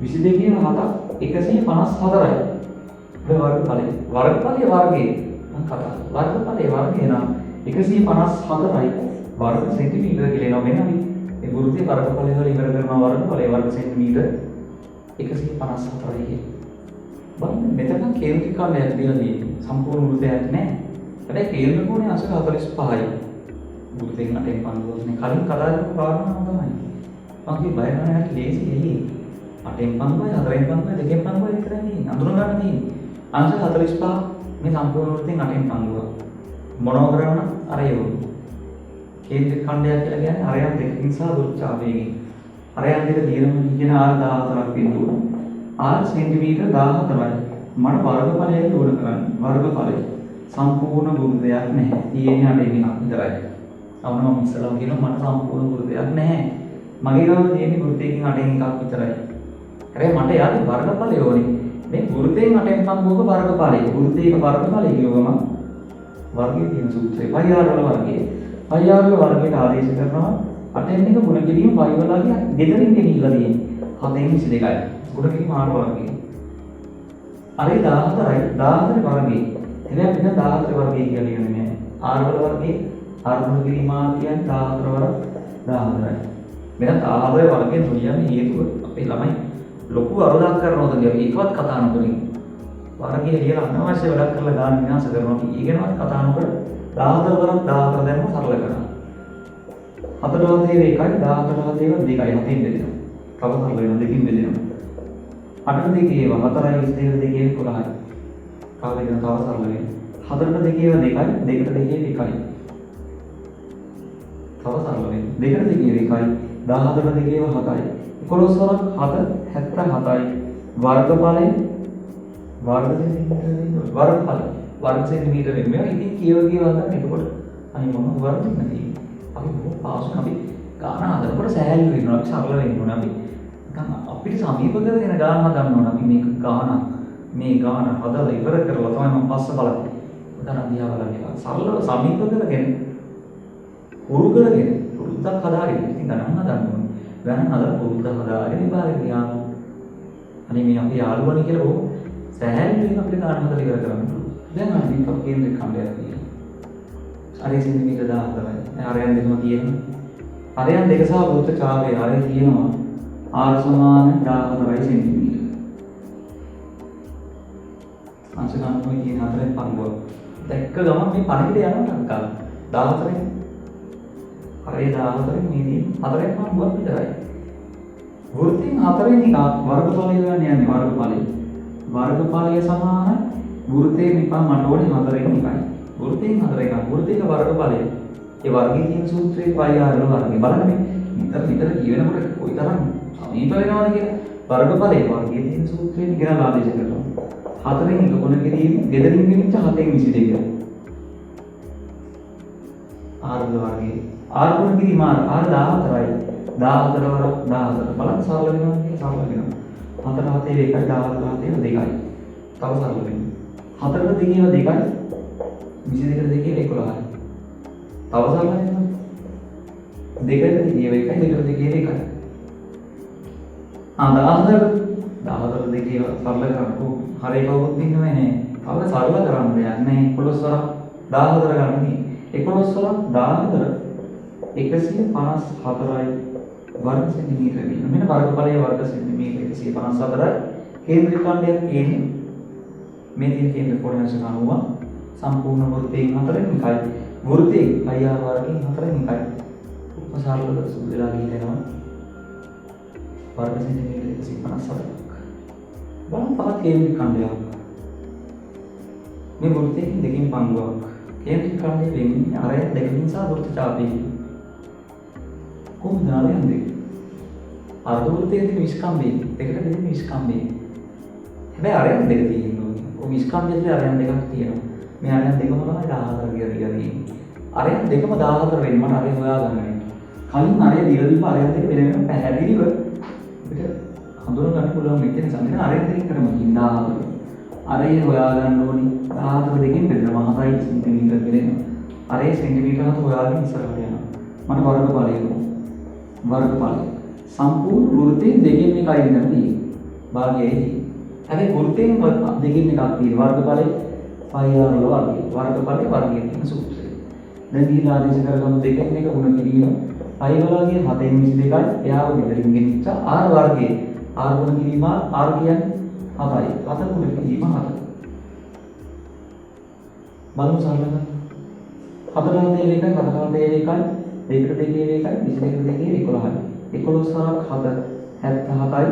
22 කියන 7ක් 154යි. මේ වර්ගඵලය වර්ගයේ මම කතා වර්ගඵලයේ වර්ගය නම් 154යි වර්ග සෙන්ටිමීටර කියලා එනවා වෙනවනේ. මේ වෘත්තයේ වර්ගඵලය වල ඉවර කරන වර්ගඵලයේ වර්ග සෙන්ටිමීටර 154යි. බලන්න මෙතන කේන්ද්‍රික කාලයක් දීලා තියෙන්නේ. සම්පූර්ණ වෘත්තයක් නෑ. හැබැයි කේන්ද්‍ර කෝණය 45යි. වෘත්තයෙන් අටෙන් පන්දුවනේ කලින් කතා කරපු කාරණාව තමයි. මම කිය බය නැහැ ලේසි එළිය. අටෙන් පන්දුවයි හතරෙන් පන්දුවයි දෙකෙන් පන්දුවයි විතරයි අඳුර ගන්න තියෙන්නේ. අංශ 45 මේ සම්පූර්ණ වෘත්තයෙන් අටෙන් පන්දුව. මොනව කරවන අර යෝ. කේන්ද්‍රික ඛණ්ඩයක් කියලා කියන්නේ අරයන් දෙකකින් සහ දුර්චාපයකින්. අරයන් දෙක දිගටම කියන R 14ක් බිඳුව. R සෙන්ටිමීටර 14යි. මම වර්ගඵලයෙන් උඩ කරන්නේ. වර්ගඵලය සම්පූර්ණ වෘත්තයක් නැහැ. තියෙන්නේ අටෙන් එකක් විතරයි. අවනම ඉස්සලම කියනවා මට සම්පූර්ණ වෘත්තයක් නැහැ. මගේ ගාව තියෙන්නේ වෘත්තයකින් අටෙන් එකක් විතරයි. හැබැයි මට යාදී වර්ගඵලය ඕනේ. මේ වෘත්තයෙන් අටෙන් පන්දුවක වර්ගඵලය. වෘත්තයක වර්ගඵලය කියවම වර්ගයේ තියෙන සූත්‍රය පරිහාර වල වර්ගයේ. පරිහාර වල වර්ගයට ආදේශ කරනවා අටෙන් එක ගුණ කිරීම පයි වලගේ ගෙදරින් ගෙනිලා තියෙන්නේ. 7න් 22යි. ගුණ කිරීම R වර්ගයේ. අර 14යි 14 වර්ගයේ. එනම් මෙතන 14 වර්ගයේ කියලා කියන්නේ R වල වර්ගයේ R ගුණ කිරීම කියන්නේ 14 වර 14යි. මෙතන 14 වර්ගයේ තුලියන්නේ හේතුව අපේ ළමයි ලොකු අරදක් කරනවද කියලා ඒකවත් කතා නොකරින්. වර්ගයේ කියලා අනවශ්‍ය වැඩක් කරලා ගන්න විනාශ කරනවා. ඊගෙනවත් කතා නොකර 14 වරක් 14 දැම්ම සරල කරනවා. 4 වර්ගයේ 1යි 14 වර්ගයේ 2යි 7න් බෙදෙනවා. කව සරල වෙන දෙකින් බෙදෙනවා. 8 දෙකේ 4යි 22 දෙකේ 11යි. කව වෙන තව සරල වෙන. 4ට දෙකේ 2යි 2ට දෙකේ 1යි. තව සරල වෙන. 2ට දෙකේ 1යි 14ට දෙකේ 7යි. 11 වරක් 7 77යි. වර්ගඵලය වර්ග සෙන්ටිමීටර වෙනවා. ඉතින් කියව ගන්න එතකොට අනිත් මොන වර්ග නැති. අපි බොහෝ පාසු අපි ගාන හදනකොට සෑහළු වෙනවා. අපි සරල වෙන්න ඕන. අපි නිකන් අපිට සමීප කරගෙන ගාන හදන්න ඕන. අපි මේක ගාන මේ ගාන හදලා ඉවර කරලා තමයි මම පස්ස බලන්නේ. උදාන දිහා බලන්නේ. සරලව සමීප කරගෙන උරු කරගෙන උරුද්දක් හදාගෙන ඉතින් ගණන් හදන්න ඕන. ගණන් හදලා උරුද්ද හදාගෙන ඉපාරේ ගියාම අනේ මේ අපි යාළුවනේ කියලා බොහෝ සෑහළු අපිට ගාන හදලා ඉවර කරන්න පුළුවන්. දැන් අපි කේන්ද්‍රික ඛණ්ඩයක් තියෙනවා. අරේ සෙන්ටිමීටර 14යි. අරයන් දෙකම තියෙනවා. අරයන් දෙක සහ වෘත්ත ඡාපය අරේ තියෙනවා. R සමාන 14යි සෙන්ටිමීටර. අංශ ගණනුයි කියන හතරෙන් පංගුව. දැක්ක ගමන් මේ පණිවිඩය යනවා ටක්කා. 14යි. අරේ 14යි මේ 4න් පංගුවක් විතරයි. වෘත්තයෙන් 4න් එක වර්ගඵලය ගන්න යන්නේ වර්ගඵලය. වර්ගඵලය සමානයි වෘත්තයෙන් නිකන් මට ඕනේ 4න් එකයි. වෘත්තයෙන් 4 එකක්. වෘත්තයක වර්ගඵලය. ඒ වර්ගයේ තියෙන සූත්‍රයේ පරිහාර වල වර්ගය. බලන්න මේ නිතර කියනකොට කොයිතරම් සමීප වෙනවද කියලා. වර්ගඵලයේ වර්ගයේ තියෙන සූත්‍රයෙන් ඉගෙන ආදේශ කරනවා. 4න් එක ගුණ කිරීම ගෙදරින් ගෙනිච්ච 7න් 22. R වර්ගයේ R ගුණ කිරීම R 14යි. 14 වර 14 බලන්න සරල වෙනවා කියලා සරල වෙනවා. 4 7 1යි 14 7 2යි. තව සරල වෙනවා. 4ට දෙකේම 2යි 22ට දෙකේ 11යි. තව සරල වෙනවා. 2ට දෙකේ 1යි 2ට දෙකේ 1යි. 14ට දෙකේ සරල කරපුවා හරි කවුරුත් ඉන්නවේ නෑ. තව සරල කරන්න දෙයක් නෑ. 11 වර 14 ගන්න 11 වර 14 154යි වර්ග සෙන්ටිමීටර වෙනවා. මෙන්න වර්ගඵලයේ වර්ග සෙන්ටිමීටර 154යි. කේන්ද්‍රික ඛණ්ඩයක් කියන්නේ මේ තියෙන කේන්ද්‍ර කෝණය අංශක 90 සම්පූර්ණ වෘත්තයෙන් 4න් එකයි. වෘත්තයේ IR වර්ගයෙන් 4න් එකයි. උපසාරවල සුදු වෙලා ගිහිනවා. වර්ග සෙන්ටිමීටර 154ක්. බලන්න තවත් කේන්ද්‍රික ඛණ්ඩයක්. මේ වෘත්තයෙන් දෙකකින් පංගුවක්. කේන්ද්‍රික ඛණ්ඩයේ වෙන්නේ අරය දෙකකින් සහ වෘත්ත ඡාපයකින්. කොහොමද ආරයන්ද? අර්ධ වෘත්තයේ තියෙන විස්කම්බේ දෙකට බෙදෙන විස්කම්බේ. හැබැයි අරයන් දෙක තියෙනවා. ඔය විස්කම්බේ අරයන් දෙකක් තියෙනවා. මේ අරයන් දෙකම තමයි 14 කියලා තියෙන්නේ. අරයන් දෙකම 14 වෙන්නේ මට අරය හොයාගන්න වෙනවා. කලින් අරය දීලා දීපු අරයන් දෙක වෙන වෙනම පැහැදිලිව අපිට හඳුනා ගන්න පුළුවන් මෙතන නිසා මෙතන අරේ දෙකෙන් කරමු 14. අරේ හොයාගන්න ඕනි 14 දෙකෙන් බෙදලා 7 සෙන්ටිමීටර බෙදෙනවා. අරේ සෙන්ටිමීටර 7 හොයාගෙන ඉස්සරහට යනවා. මට වර්ගඵලය එනවා. වර්ගඵලය සම්පූර්ණ වෘත්තයෙන් දෙකෙන් එකයි දෙන්න තියෙන්නේ. භාගයයි. හැබැයි වෘත්තයෙන් දෙකෙන් එකක් තියෙන වර්ගඵලය පයි r වර්ගය. වර්ගඵලය වර්ගයෙන් තියෙන සූත්‍රය. දැන් ඊළඟ ආදේශ කරගමු දෙකෙන් එක ගුණ කිරීම. පයි වර්ගය 7/22යි. එයාව මෙතනින් ගෙනිච්චා r වර්ගය. r ගුණ කිරීම r කියන්නේ 7යි. 7 ගුණ කිරීම 7. බලමු සරලව. 4 2 1 4 2 1 දෙකට දෙකේ එකයි 22 දෙකේ 11යි. 11 සාරක් 7 77යි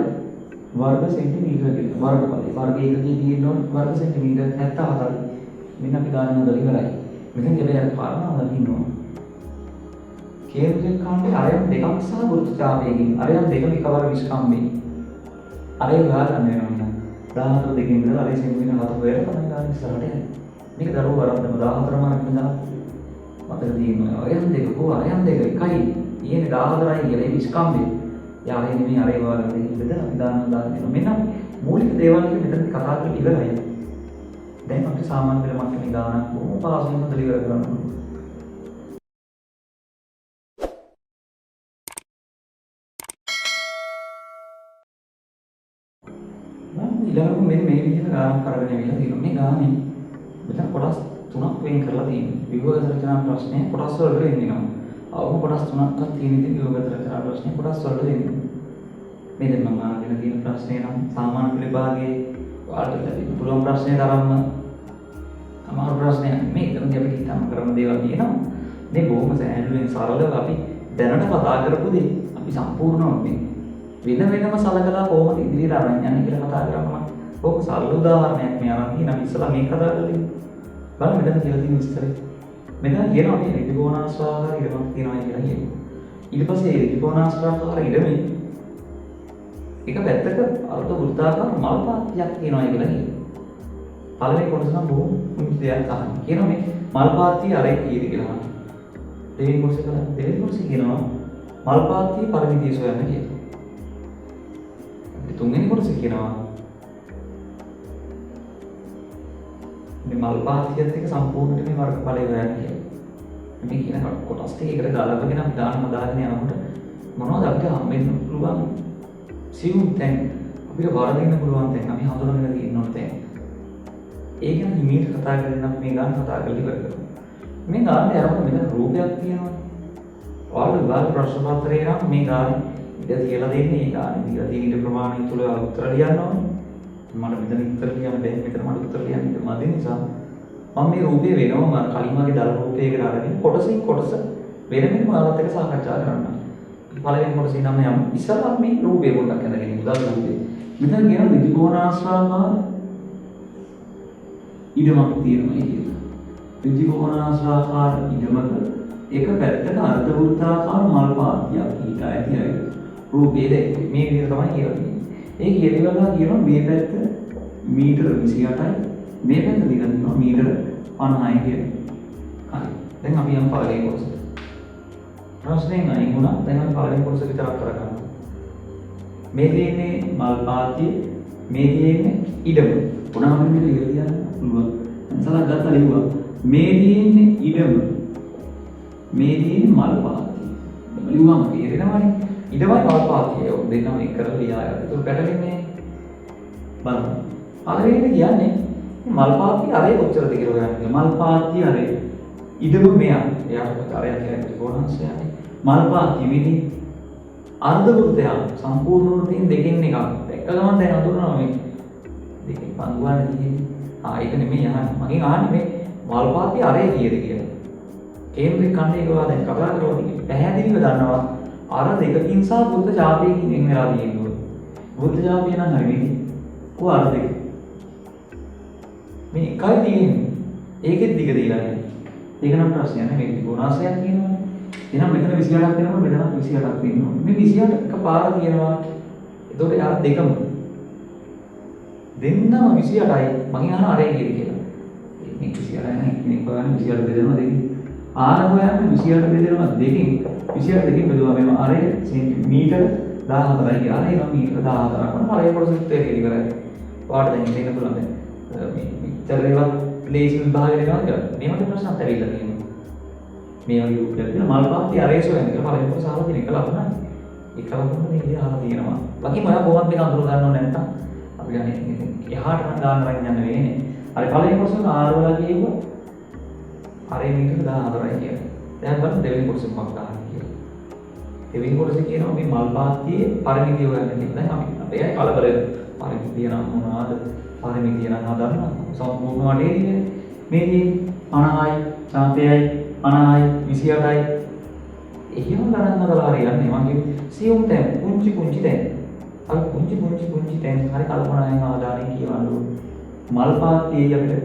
වර්ග සෙන්ටිමීටර කියලා. වර්ගඵලය. වර්ග එකකදී තියෙන වර්ග සෙන්ටිමීටර 77යි. මෙන්න අපි ගන්න හදලා ඉවරයි. මෙතන හැබැයි කාරණා වලින්නවා. කේන්ද්‍රයක් කාණ්ඩේ අරයන් දෙකක් සහ වෘත්ත ඡාපයකින් අරයන් දෙකම එකවර විස්කම්බේ. අරය ගා ගන්න වෙනවා. 14 දෙකෙන් ඉඳලා අරය සෙන්ටිමීටර 7 හොයලා තමයි ගන්න ඉස්සරහට යන්නේ. මේක දරුවෝ වරද්දම 14 මාර්ක් ඉඳලා මතක තියෙනවා. අරයන් දෙක අරයන් දෙක එකයි. ඊයේ 14යි කියලා ඒ විස්කම්බේ. යාරේ නෙමෙයි අරේ වගේ දෙයක් අපි දාන්න මෙන්න මූලික දේවල් ටික මෙතන කතා කරලා ඉවරයි. දැන් අපිට සාමාන්‍ය පෙළ මට්ටමේ ගානක් බොහොම පහසුවෙන් ඉවර කරන්න ඕනේ. ඊළඟට මෙන්න මේ විදිහට ගානක් කරගෙන ඇවිල්ලා තියෙනවා. මේ ගානේ මෙතන කොටස් තුනක් වෙන් කරලා තියෙනවා. විභවගත රචනා ප්‍රශ්නය කොටස් වලට වෙන්නවා. අවම කොටස් තුනක්වත් තියෙන ඉතින් විභවගත රචනා ප්‍රශ්නය කොටස් වලට වෙන්නවා. මේ දැන් මම අහගෙන තියෙන ප්‍රශ්නේ නම් සාමාන්‍ය පෙළ විභාගයේ ඔයාලට ලැබෙන්න පුළුවන් ප්‍රශ්නේ තරම්ම අමාරු ප්‍රශ්නයක් නෙමෙයි. ඒකෙන් අපි හිතම කරන දේවල් තියෙනවා. මේ බොහොම සෑහලුවෙන් සරලව අපි දැනට කතා කරපු දේ අපි සම්පූර්ණව මේ වෙනම සලකලා කොහොමද ඉදිරියට අරන් යන්නේ කියලා කතා කරනවා. ඕක සරල උදාහරණයක් මේ අරන් තියෙන අපි ඉස්සලා මේක කතා කරලා බලන්න මෙතන කියලා තියෙන විස්තරය. මෙතන කියනවා මේ ඍජුකෝණාශ්‍රාකාර ඉඩමක් තියෙනවා කියලා කියනවා. ඊට පස්සේ ඒ ඍජුකෝණාශ්‍රාකාර ඉඩමේ එක පැත්තක අර්ධ වෘත්තාකාර මල් පාත්තියක් තියෙනවා කියලා කියනවා. පළවෙනි කොටස නම් බොහොම පුංචි දෙයක් අහන්න. කියනවා මේ මල් පාත්තිය අරයි කීයද කියලා අහන්න. දෙවෙනි කොටස කියනවා මල් පාත්තිය පරිමිතිය සොයන්න කියලා. තුන්වෙනි කොටස කියනවා මේ මල් පාත්තියත් එක්ක සම්පූර්ණට මේ වර්ගඵලය හොයන්න කියලා. මේ කියන කොටස් ටික එකට ගලපගෙන අපි දාන්න හදාගෙන යනකොට මොනවද අපිට හම්බෙන්න පුළුවන් සියුම් තැන් අපිට වර්ධින්න පුළුවන් තැන් අපි හඳුනගෙන තියෙන්න ඕන තැන්. ඒ ගැන හිමීට කතා කරගෙන අපි මේ ගන්න කතා කරලා ඉවර කරමු. මේ ගානේ අරගෙන මෙතන රූපයක් තියෙනවා. ඔයාලට විභාග ප්‍රශ්න පත්‍රේ නම් මේ ගානේ ඉඳ කියලා දෙන්නේ ඒ ගානේ දීලා තියෙන ඊට ප්‍රමාණය තුල උත්තර ලියන්න ඕනේ. මට මෙතන උත්තර ලියන්න බැහැ. මෙතන මට උත්තර ලියන්න මදි නිසා මම මේ රූපේ වෙනම කලින් වගේ දල රූපයකට අරගෙන කොටසින් කොටස වෙනම ඔයාලත් එක්ක සාකච්ඡා කරන්න. පළවෙනි කොටසේ නම් යමු. ඉස්සරහ මේ රූපේ පොඩ්ඩක් හඳගෙන මුදල් රූපේ. මෙතන කියන ඍජුකෝණාශ්‍රාකාර ඉඩමක් තියෙනවා කියලා. ඍජුකෝණාශ්‍රාකාර ඉඩමක එක පැත්තක අර්ධ වෘත්තාකාර මල් පාත්තියක් ඊට ඇතියි. රූපේ දැක්කේ මේ විදිහට තමයි කියලා තියෙන්නේ. ඒ කියලවලා කියනවා මේ පැත්ත මීටර 28යි මේ පැත්ත දිග තියෙනවා මීටර 50යි කියලා. හරි. දැන් අපි යමු පළවෙනි කොටසට. ප්‍රශ්නෙන් අයින් වුණා. දැන් අපි පළවෙනි කොටස විතරක් කරගන්නවා. මේ තියෙන්නේ මල් පාත්තිය, මේ තියෙන්නේ ඉඩම. පුනම මෙන්න ඉර තියන්න පුළුවන්. සලක් ගත්තා ලිව්වා. මේ තියෙන්නේ ඉඩම. මේ තියෙන්නේ මල් පාත්තිය. ලිව්වම තේරෙනවනේ. ඉඩමයි මල් පාත්තිය. ඔය දෙන්නම එක කරලා ලියාගත්තා. ඒක පැටලෙන්නේ බලන්න. පළවෙනිද කියන්නේ මල් පාත්තිය අරේ කොච්චරද කියලා හොයන්න. මල් පාත්තිය අරේ ඉඩම මෙයා. එයාට අරයා කියන්නේ කොහොමද? මල් පාත්තිය විදි අර්ධ වෘත්තය සම්පූර්ණ වෘත්තයෙන් දෙකෙන් එකක්. දැක්ක ගමන් දැන් අඳුරනවා මේ දෙකෙන් පංගුවන තියෙන්නේ. ඒක නෙමෙයි අහන්නේ. මගෙන් අහන්නේ මේ මල් පාත්තිය අරේ කීයද කියලා. කේන්ද්‍රික කණ්ඩේ ගාව දැන් කතා කරලා තියෙන්නේ. පැහැදිලිව දන්නවා අර දෙකකින් සහ වෘත්ත ඡාපයකින් වෙන වෙලා තියෙනවා. වෘත්ත ඡාපය නම් හරි විදි. කො අර දෙක. මේ එකයි තියෙන්නේ. ඒකෙත් දිග දීලා නැහැ. ඒක නම් ප්‍රශ්නයක් නෙමෙයි. මේක ගුණාශ්‍රයක් කියනවා. එහෙනම් මෙතන 28ක් වෙනකොට මෙතන 28ක් වෙනවා. මේ 28 එකපාර තියෙනවා. එතකොට යාර දෙකම දෙන්නම 28යි. මගෙන් අහන අරේ කීයද කියලා. මේ 28යි නේ. කෙනෙක් බලන්න 28 බෙදෙනවා දෙකෙන්. ආර හොයන්න 28 බෙදෙනවා දෙකෙන්. 28 දෙකෙන් බෙදුවා මේ අරේ සෙන්ටිමීටර 14යි කියලා එනවා මීටර 14ක් වුණා පළවෙනි කොටස තේරෙලි කරයි. වාට දැන් ඉන්න පුළුවන් දැන් මේ විතරේවත් ලේසි විභාගෙ දෙනවා කියලා. මේකට ප්‍රශ්නත් ඇවිල්ලා තියෙනවා. මේ වගේ උත්තර දෙන මල් පාත්ති අරේසෝ වෙන කියලා පළවෙනි කොටස අහලා තියෙන එක ලකුණයි. ඒක ලකුණ මේ අහලා තියෙනවා. වගේම ඔයා කොහොමද මේක අඳුර ගන්නව නැත්නම් අපි යන්නේ එහාට නම් දාන්න රන් යන්න වෙන්නේ. අර පළවෙනි කොටස R වල කියුවා අරේ මීටර 14යි කියලා. දැන් බලන්න දෙවෙනි කොටස මොකක්ද දාන්නේ කියලා. දෙවෙනි කොටස කියනවා මේ මල් පාත්තියේ පරිමිතිය හොයන්න කියලා. දැන් අපි අපේ කලබල පරිමිතිය නම් මොනවාද? පරිමිතිය නම් හදන්න සම්පූර්ණ වටේ මේ 50යි, 40යි, 50යි, 28යි එහෙම ගණන් කරලා හරියන්නේ. මම කිව්වේ සියුම් තැන් පුංචි තැන්. අර පුංචි තැන් හරි කල්පනායෙන් ආදානෙන් කියවන්න මල් පාත්තියේ අපිට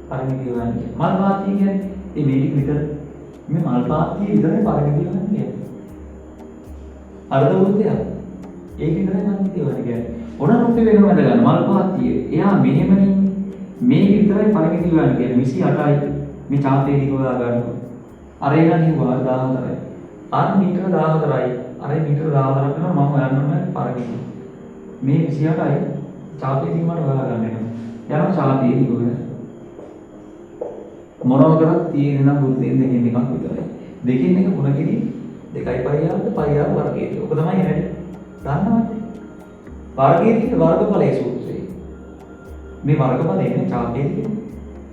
පරිමිතිය හොයන්නේ. මල් පාත්තිය කියන්නේ මේ මේක විතර මේ මල් පාත්තියේ විතරයි පරිමිතිය හොයන්නේ. අර්ධ වෘත්තයක්. ඒක විතරයි මම කියන්නේ. ඔන රුප්පේ වෙනම වැඩ ගන්න මල් පාත්තියේ. එයා මෙහෙමනින් මේක විතරයි පරිමිතිය හොයන්නේ කියන්නේ 28යි මේ චාපේ දිග හොයා ගන්නවා. අර එක නිව්වා 14යි. අර මීටර 14යි. අර මීටර 14ක් වෙනවා මම හොයන්න ඕනේ පරිමිතිය. මේ 28යි චාපේ දිග මට හොයා ගන්න වෙනවා. යනවා චාපේ දිග හොයන්න. මොනවා කරත් තියෙන නම් වෘත්තයෙන් දෙකෙන් එකක් විතරයි. දෙකෙන් එක ගුණ කිරි 2යි පරියාපද වර්ගයේ. ඔක තමයි එන්නේ. දන්නවද? වර්ගයේ තියෙන වර්ගඵලයේ සූත්‍රය. මේ වර්ගඵලය එන්නේ චාපයේ තියෙන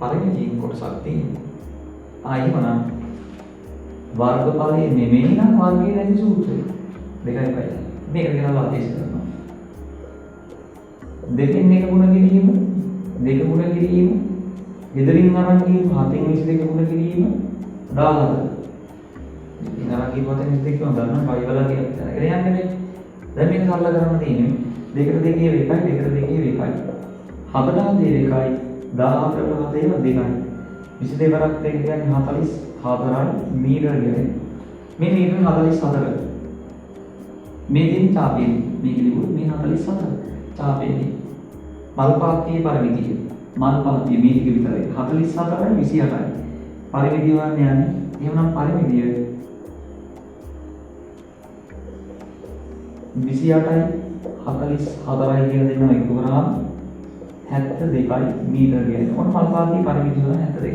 පරිමිතියින් කොටසක් තියෙනවා. ආයෙමනම් වර්ගඵලයේ නෙමෙයි නම් වර්ගයේ නැති සූත්‍රය. 2යි පරියාපද. මේක ගැන ආදේශ කරනවා. දෙකෙන් එක ගුණ කිරීම, දෙක ගුණ කිරීම ගෙදරින් අරන් ගිහින් 7න් 22 ගුණ කිරීම 14. ඉතින් අරන් ගිහින් 7න් 22 කියනවා ගන්න පයිවලා කියලා යන්නේ. දැන් මේක සරල කරන්න තියෙන්නේ. දෙකට දෙකේ එකයි දෙකට දෙකේ එකයි. 7ට දේ එකයි 14ට දේ දෙකයි. 22 වරක් දෙක කියන්නේ 44යි මීටර කියන්නේ. මේ මීටර 44. මේ දින් චාපේ මේ කිලිවු මේ 44 චාපේ මල් පාත්තියේ පරිමිතිය. මල් පාත්තිය මේ ටික විතරයි 44යි 28යි. පරිමිතිය වන්නේ යන්නේ. එහෙනම් පරිමිතිය 28යි 44යි කියලා දෙනවා එකතු කරාම 72යි මීටර කියන්නේ. ඔන්න මල් පාත්තියේ පරිමිතිය වල 72යි.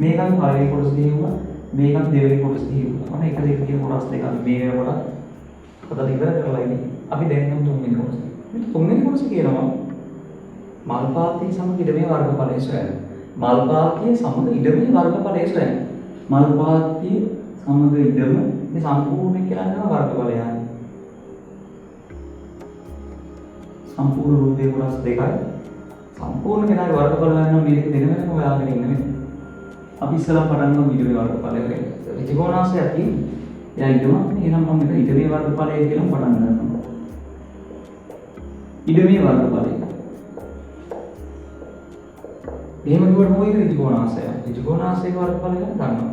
මේකත් පළවෙනි කොටස දිනුවා. මේකත් දෙවෙනි කොටස දිනුවා. ඔන්න එක දෙක කියන කොටස් දෙකක් මේ වෙනකොට හදලා ඉවර කරලා ඉන්නේ. අපි දැන් නම් තුන්වෙනි කොටස. මේ තුන්වෙනි කොටස කියනවා මල් පාත්තිය සමග ඉඩමේ වර්ගඵලය සොයන්න. මල් පාත්තිය සමග ඉඩමේ වර්ගඵලය සොයන්න. මල් පාත්තිය සමග ඉඩම මේ සම්පූර්ණ කියලා යන වර්ගඵලය යන්නේ. සම්පූර්ණ රූපේ කොටස් දෙකයි. සම්පූර්ණ කෙනාගේ වර්ගඵල ගන්නවා මේ දෙක වෙනම හොයාගෙන ඉන්නේ. අපි ඉස්සලා පටන් ගමු ඉඩමේ වර්ගඵලය ගැන. ත්‍රිකෝණාංශය තියෙන්නේ. එයා ඉඩම එහෙනම් මම මෙතන ඉඩමේ වර්ගඵලය කියලා පටන් ගන්නවා. ඉඩමේ වර්ගඵලය එහෙම කිව්වට මොකද ත්‍රිකෝණාංශය? ත්‍රිකෝණාංශයේ වර්ගඵලය ගැන දන්නවා.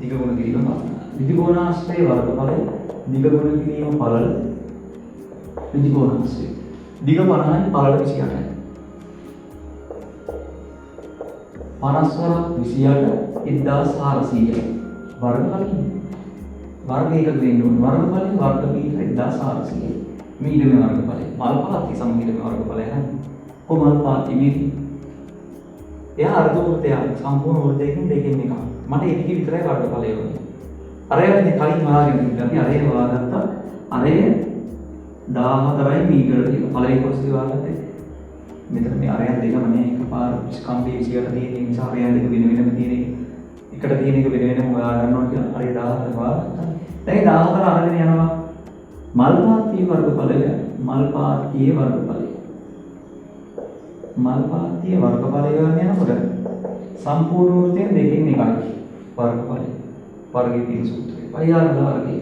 දිග ගුණ කිරීම ත්‍රිකෝණාංශයේ වර්ගඵලය දිග ගුණ කිරීම පළල ත්‍රිකෝණාංශය. දිග 50යි පළල 28යි. 50 වරක් 28 1400යි. වර්ගඵලය වර්ග එකක දෙන්න ඕනේ. වර්ගඵලය වර්ග පීඨ 1400යි. මේ ඉඩමේ වර්ගඵලය. මල් පාත්ති සමග ඉඩමේ වර්ගඵලය හරි. කොමල් පාත්ති මේ එයා අර්ධ වෘත්තය සම්පූර්ණ වෘත්තයකින් දෙකෙන් එකක්. මට ඒ ටික විතරයි වර්ගඵලය වුනේ. අරයන්නේ කලින් හොයාගෙන ඉඳලා අපි අරේ හොයාගත්තා. අරේ 14යි මීටර කියලා. පළවෙනි කොටසේ හොයාගත්තේ. මෙතන මේ අරයන් දෙකම නේ එකපාර ස්කම්පේ 28 තියෙන නිසා අරයන් දෙක වෙන වෙනම තියෙන එකට තියෙන එක වෙන වෙනම හොයා ගන්නවා කියලා අරේ 14 හොයාගත්තා. දැන් 14 අරගෙන යනවා. මල් පාත්තියේ වර්ගඵලය මල් පාත්තියේ වර්ගඵලය මල් පාත්තියේ වර්ගඵලය ගන්න යනකොට සම්පූර්ණ වෘත්තයෙන් දෙකෙන් එකයි වර්ගඵලය. වර්ගයේ තියෙන සූත්‍රය. පරිහාර වල වර්ගයේ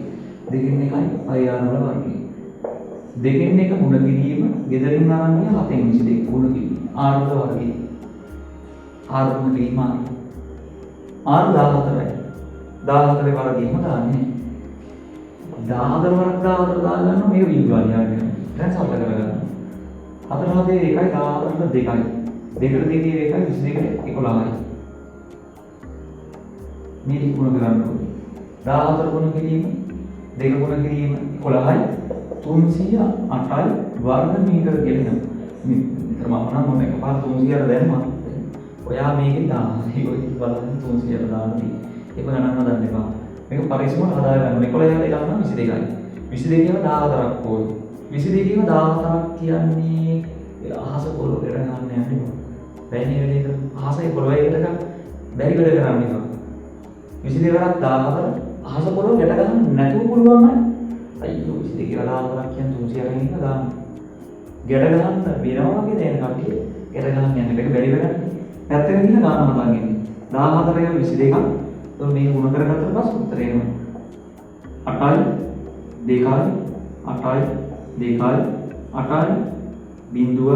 දෙකෙන් එකයි පරිහාර වල වර්ගයේ. දෙකෙන් එක ගුණ කිරීම ගෙදරින් අරන් ගිය 7න් 22 ගුණ කිරීම. R වල වර්ගයේ. R ගුණ කිරීම R 14යි. 14 වර්ගයේම දාන්නේ. 14 වරක් 14 දා ගන්න මේ විභාගය යන්නේ. දැන් සරල කරගන්න. 4 හදේ 1යි 14ට 2යි. දෙකට දෙකේ 1යි 22ට 11යි. මේ ගුණ කරන්න ඕනේ. 14 ගුණ කිරීම, 2 ගුණ කිරීම 11යි. 308යි වර්ග මීටර කියලා එනවා. මම නම් මොන එකපාර 300ට දැම්මා. ඔයා මේකේ දාන්න. ඒක බලන්න 300ට දාන්නදී. ඒක ගණන් හදන්න එපා. මේක පරිස්සමට හදා ගන්න. 11 එකක් නම් 22යි. 22 කියව 14ක් ඕයි. 22 කියව 14ක් කියන්නේ අහස පොළොව ගැට ගන්න යන්නේ. බැන්නේ වැඩේ කර අහසයි පොළොවයි ගැට ගන්න. බැරි වැඩ කරන්නේ. 22 වරක් 14 අහස පොළොව ගැට ගන්න නැතුව පුළුවන් නේද? අයියෝ 22 කියලා 14ක් කියන්නේ 300ක් ඉන්න දාන්න. ගැට ගන්න වෙනවා වගේ දැන් කට්ටිය. ගැට ගන්න යන්නේ මේක බැරි වැඩක්. පැත්තක ගිහින් ගන්න මතන් ඉන්නේ. 14 එක 22ක්. તો මේක ගුණ කරගත්තට පස්සේ උත්තරේ එනවා. 8යි 2යි 8යි 2යි 8යි බිංදුව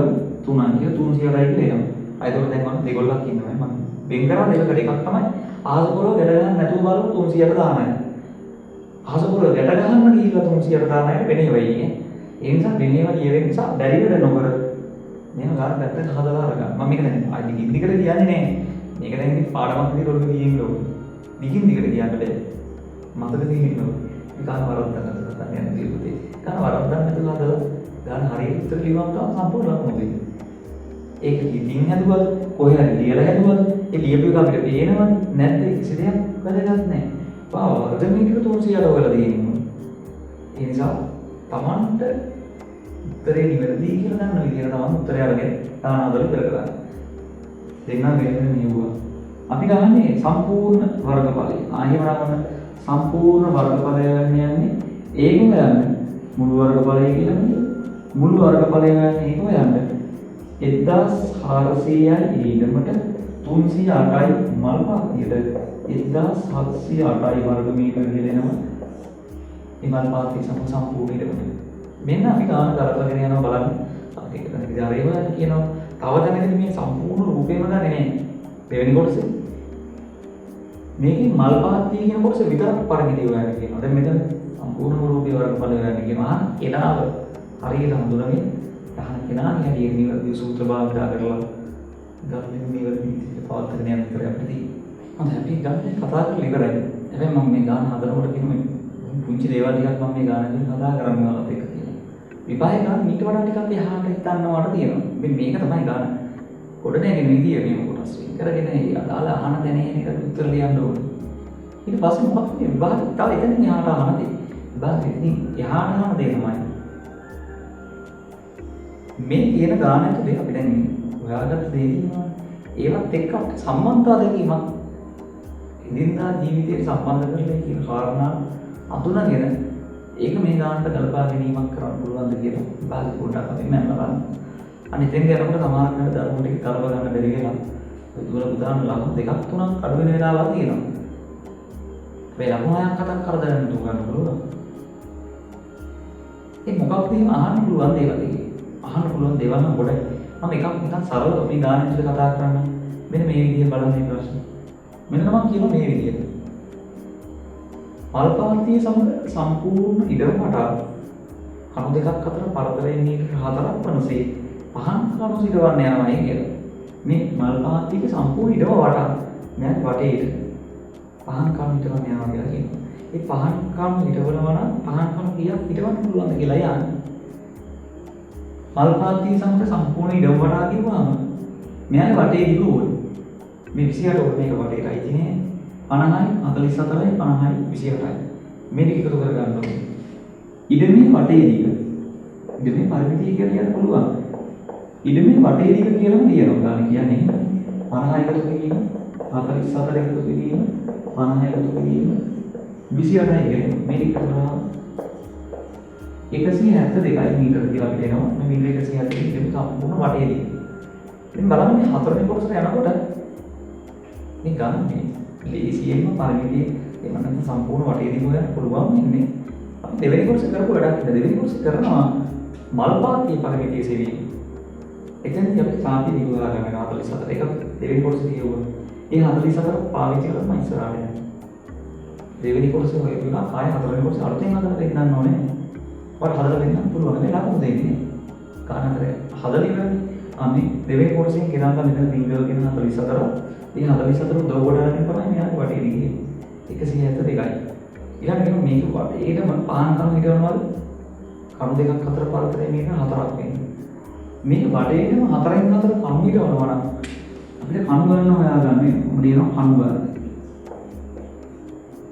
3යි කියලා 300යි කියලා එනවා. අයිතෝර දැන් මම දෙගොල්ලක් ඉන්නවා මම. වෙන් කරා දෙකට එකක් තමයි අහස පොළොව ගැට ගන්න නැතුව බලමු 300ට දාන්නයි. අහස පොළොව ගැට ගන්න ගිහිල්ලා 300ට දාන්නයි වෙන්නේ වෙයි. ඒ නිසා වෙනේවා කියවෙන නිසා බැරි වැඩ නොකර මේක ගන්න පැත්තට හදලා අරගන්න. මම මේක දැන් ආයි දිගින් දිගට කියන්නේ නැහැ. මේක දැන් ඉතින් පාඩමක් විදිහට ඔළුවේ තියෙන්න ඕනේ. දිගින් දිගට කියන්න බෑ. මතක තියෙන්න ඕනේ. ඒක ගන්න වරද්දක් නැතුව යන දේ. ගන්න වරද්දක් නැතුව හදලා ගන්න හරියට උත්තර ලියුමක් ගන්න සම්පූර්ණ ලකුණු දෙන්න. ඒක ඉතින් හැදුවද කොහේ හරි ලියලා හැදුවද ඒ ලියපු එක අපිට පේනවද නැත්නම් කිසි දෙයක් වැදගත් නැහැ. වර්ග මීටර 300ට ඔයලා දෙන්නේ. ඒ නිසා Tamanට උත්තරේ නිවැරදි කියලා දන්න විදිහට තමයි උත්තරය අරගෙන දානවල ඉවර කරන්නේ. දෙන්නා වෙන නියුවා. අපි ගන්නේ සම්පූර්ණ වර්ගඵලය. ආයෙම ගන්න සම්පූර්ණ වර්ගඵලය යන්නේ ඒකම යන්නේ මුළු වර්ගඵලය කියලා නෙමෙයි. මුළු වර්ගඵලය යන්නේ ඒකම යන්නේ 1400යි ඊටමට 308යි මල් පාතියට 1708යි වර්ග මීටර කියලා එනවා. මේ මල් පාතිය සම්පූර්ණ ඊටමට මෙන්න අපි ගාන කරපගෙන යනවා බලන්න. අපි ඒක දැන් ඉතින් අරේම කියනවා. තව දැනගෙන මේ සම්පූර්ණ රූපේම ගන්නේ නැහැ. දෙවෙනි කොටසේ. මේකේ මල් පාත්තිය කියන කොටස විතරක් පරිමිතිය හොයන්න කියනවා. දැන් මෙතන සම්පූර්ණ රූපේ වර්ගඵල හොයන්න කියනවා. කෙනාව හරියට හඳුනගෙන තහන කෙනා නිහඬිය නිවැරදි සූත්‍ර භාවිතා කරලා ගන්න නිවැරදි විදිහට පවත්වාගෙන යන්න කියලා අපිට තියෙනවා. හොඳයි අපි ගන්න කතා කරලා ඉවරයි. හැබැයි මම මේ ගාන හදනකොට කියනවා පුංචි දේවල් ටිකක් මම මේ ගාන දෙක කතා කරන්න ඕනත් එක කියලා. විපාය ගන්න ඊට වඩා ටිකක් එහාට හිතන්නවට තියෙනවා. මේක තමයි ගාන. කොට නැගෙන විදිය මේ කොටස් වෙන් කරගෙන ඒ අදාළ අහන දැන එන එකට උත්තර ලියන්න ඕනේ. ඊට පස්සේ මොකක්ද මේ විභාග තව එතනින් එහාට අහන දේ. විභාග ඉතින් එහාට අහන දේ තමයි. මේ කියන ගාන ඇතුලේ අපි දැන් හොයාගත්ත දේ තියෙනවා. ඒවත් එක්ක සම්බන්ධතා දෙකීමක් ඉදින්දා ජීවිතයට සම්බන්ධ කරලා කියන කාරණා අඳුනගෙන ඒක මේ ගානට ගලපා ගැනීමක් කරන්න පුළුවන්ද කියලා විභාග පොඩ්ඩක් අපි මම බලන්න. අනිත් එක්ක යනකොට සමානකට ධර්ම ටික කලව ගන්න බැරි වෙනවා. ඒකවල උදාහරණ ලකුණු දෙකක් තුනක් අඩු වෙන වෙලාවක් තියෙනවා. මේ ලකුණු හයක් හතක් කරදරන්න දුක ගන්න පුළුවන්. ඒ මොකක්ද එහෙම අහන්න පුළුවන් දේවල් දෙකේ. අහන්න පුළුවන් දේවල් නම් ගොඩයි. මම එකක් නිකන් සරලව මේ ගාන විදිහට කතා කරන්න. මෙන්න මේ විදිහට බලන්න මේ ප්‍රශ්න. මෙන්න මම කියනවා මේ විදිහට. මල්පාතිය සමග සම්පූර්ණ ඉඩම වටා කණු දෙකක් අතර පරතරයෙන් මීටර 4ක් වනසේ පහන් කණු සිටවන්න යනවායි කියලා. මේ මල්පාතියක සම්පූර්ණ ඉඩම වටා මම වටේට පහන් කණු හිටවන්න යනවා කියලා කියනවා. ඒ පහන් කණු හිටවනවා නම් පහන් කණු කීයක් හිටවන්න පුළුවන්ද කියලා යන්නේ. මල්පාතිය සමග සම්පූර්ණ ඉඩම වටා කිව්වම මෙයාගේ වටේ දිග ඕනේ. මේ 28 ඕනේ මේක වටේටයි තියෙන්නේ. 50යි 44යි 50යි 28යි මේ දෙක එකතු කර ගන්න ඕනේ. ඉඩමේ වටේ දිග. ඉඩමේ පරිමිතිය කියලා කියන්න පුළුවන්. ඉඩමේ වටේ දිග කියලාම කියනවා. ගාන කියන්නේ 50 එකතු කිරීම 44 එකතු කිරීම 50 එකතු කිරීම 28යි කියන්නේ මේ දෙක කරනවා 172 මීටර කියලා අපිට එනවා. මේ මීටර 172 ඉඩමේ සම්පූර්ණ වටේ දිග. ඉතින් බලන්න මේ හතරවෙනි කොටසට යනකොට මේ ගාන මේ ලේසියෙන්ම පරිමිතිය එහෙම නැත්නම් සම්පූර්ණ වටේ දිග හොයන්න පුළුවන් ඉන්නේ. අපි දෙවෙනි කොටස කරපු වැඩක් නේද? දෙවෙනි කොටස කරනවා මල් පාතිය පරිමිතිය සෙවීම. එතනදී අපි සාපි දිග හොයාගන්න 44 එක දෙවෙනි කොටස කියවුවා. ඒ 44 පාවිච්චි කරලා ඉස්සරහට යනවා. දෙවෙනි කොටස හොයුවා ආය හතරවෙනි කොටස අලුතෙන් හදලා දෙන්නන්න ඕනේ. ඔයාලා හදලා දෙන්න පුළුවන් මේ ලකුණු දෙන්නේ. කාණතරේ හදලා ඉවරනේ. අනේ දෙවෙනි කොටසෙන් ගෙනා ගන්න මෙතන රින්ගල් කියන 44 ඉතින් 44 දව කොට අරගෙන තමයි මෙයාගේ වටේ දිගේ 172යි. ඊළඟට මේක වටේටම පහන් කණු හිටවනවලු කණු දෙකක් අතර පරතරය මේක හතරක් වෙන්නේ. මේක වටේටම හතරෙන් හතර කණු හිටවනවා නම් අපිට කණු ගන්න හොයාගන්න මොනියනවා කණු ගන්න.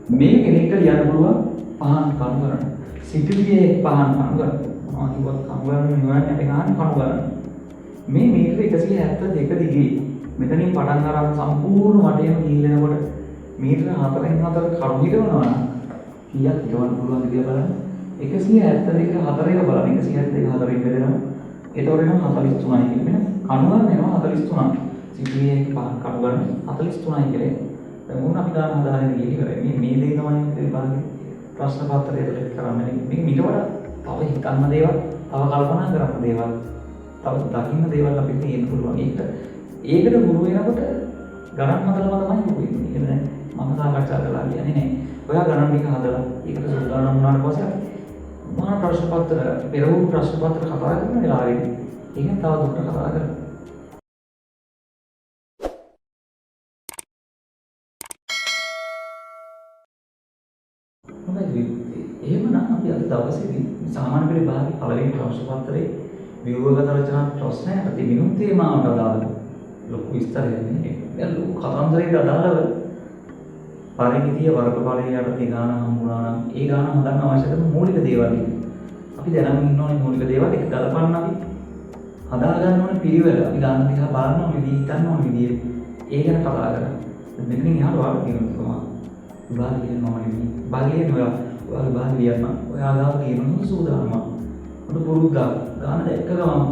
මේ කෙනෙක්ට ලියන්න පුළුවන් පහන් කණු ගන්න. සිටිවියේ පහන් කණු ගන්න. මොනවද කණු ගන්න හොයන්නේ අපි ගන්න කණු ගන්න. මේ මීටර 172 දිගේ මෙතනින් පටන් ගන්න සම්පූර්ණ වටේම ගිහිල්ලනකොට මීටර 4න් 4 කණු හිටවනවා නම් කීයක් හිටවන්න පුළුවන්ද කියලා බලන්න. 172 4 එක බලන්න 172 4 බෙදෙනවා. එතකොට එනවා 43යි කියන්නේ කණු ගන්න එනවා 43ක්. සිටිවියේ පහන් කණු ගන්න 43යි කියලා. දැන් මොන අපි ගන්න හදාගෙන ගියේ ඉවරයි. මේ දේ තමයි බලන්නේ ප්‍රශ්න පත්‍රයේ දෙලෙත් කරන්නේ. මේක ඊට වඩා තව හිතන්න දේවල්, තව කල්පනා කරන්න දේවල්, තව දකින්න දේවල් අපිට තියෙන්න පුළුවන්. ඒකට ගුරු වෙනකොට ගණන් හදලා තමයි ගුරු වෙන්නේ. ඒ කියන්නේ මම සාකච්ඡා කළා කියන්නේ නෑ. ඔයා ගණන් ටික හදලා ඒකට සූදානම් වුණාට පස්සේ මහා ප්‍රශ්න පත්‍ර, පෙරවරු ප්‍රශ්න පත්‍ර කතා කරන වෙලාවෙදී ඒකෙන් තව දුරට කතා කරනවා. එහෙමනම් අපි අද දවසේදී සාමාන්‍ය පෙළ භාගයේ පළවෙනි ප්‍රශ්න පත්‍රයේ ව්‍යුහගත රචනා ප්‍රශ්නයට තිබුණු තේමාවට අදාළව ලොකු විස්තරයක් නේ. දැන් ලොකු කතන්දරයකට අදාළව පරිමිතිය වර්ගඵලයේ යටතේ ගාන හම්බුණා නම් ඒ ගාන හදන්න අවශ්‍ය කරන මූලික දේවල් අපි දැනගෙන ඉන්න ඕනේ. මූලික දේවල් එක ගලපන්න අපි හදා ගන්න ඕනේ පිළිවෙල. අපි ගාන දිහා බලන්න ඕනේ, විදිහ හිතන්න ඕනේ විදිහ. ඒ ගැන කතා කරා. මෙතනින් එහාට වාර කියනවා. විභාග කියන මම නෙමෙයි. භාගයේ ඔයා විභාග ලියන්න. ඔයා ගාව කියනවා සූදානම. උඩ පුරුද්දක් ගාන දැක්ක ගමන්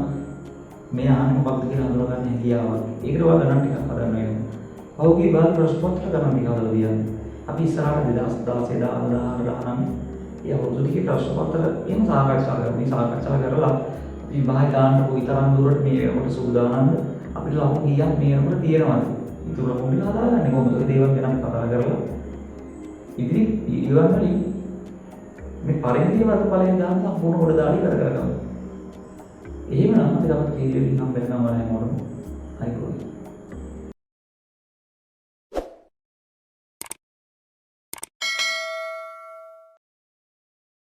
මේ ආන්නේ මොකක්ද කියලා හඳුනා ගන්න හැකියාව. ඒකට ඔයා ගණන් ටිකක් හදන්න වෙනවා. පහුගිය විභාග ප්‍රශ්න පත්‍ර ගණන් ටික හදලා ලියන්න. අපි ඉස්සරහට 2016 2019 ඒ අවුරුදු ටිකේ ප්‍රශ්න පත්‍ර එහෙම සාකච්ඡා කරමු. මේ සාකච්ඡා කරලා අපි විභාග ගන්න කොයිතරම් දුරට මේ වෙනකොට සූදානම්ද අපිට ලකුණු කීයක් මේ වෙනකොට තියෙනවද? ඒක ලකුණු ටික හදාගන්න කොහොමද? ඒ දේවල් ගැන කතා කරලා ඉතින් ඊළඟ වලින් මේ පරිමිතිය වර්ගඵලයෙන් දාන්න සම්පූර්ණ කොට දාලා ඉවර කරගමු. එහෙමනම් අපි තවත් කීයකින් හම්බ වෙනවා නේද මොකද? හරි.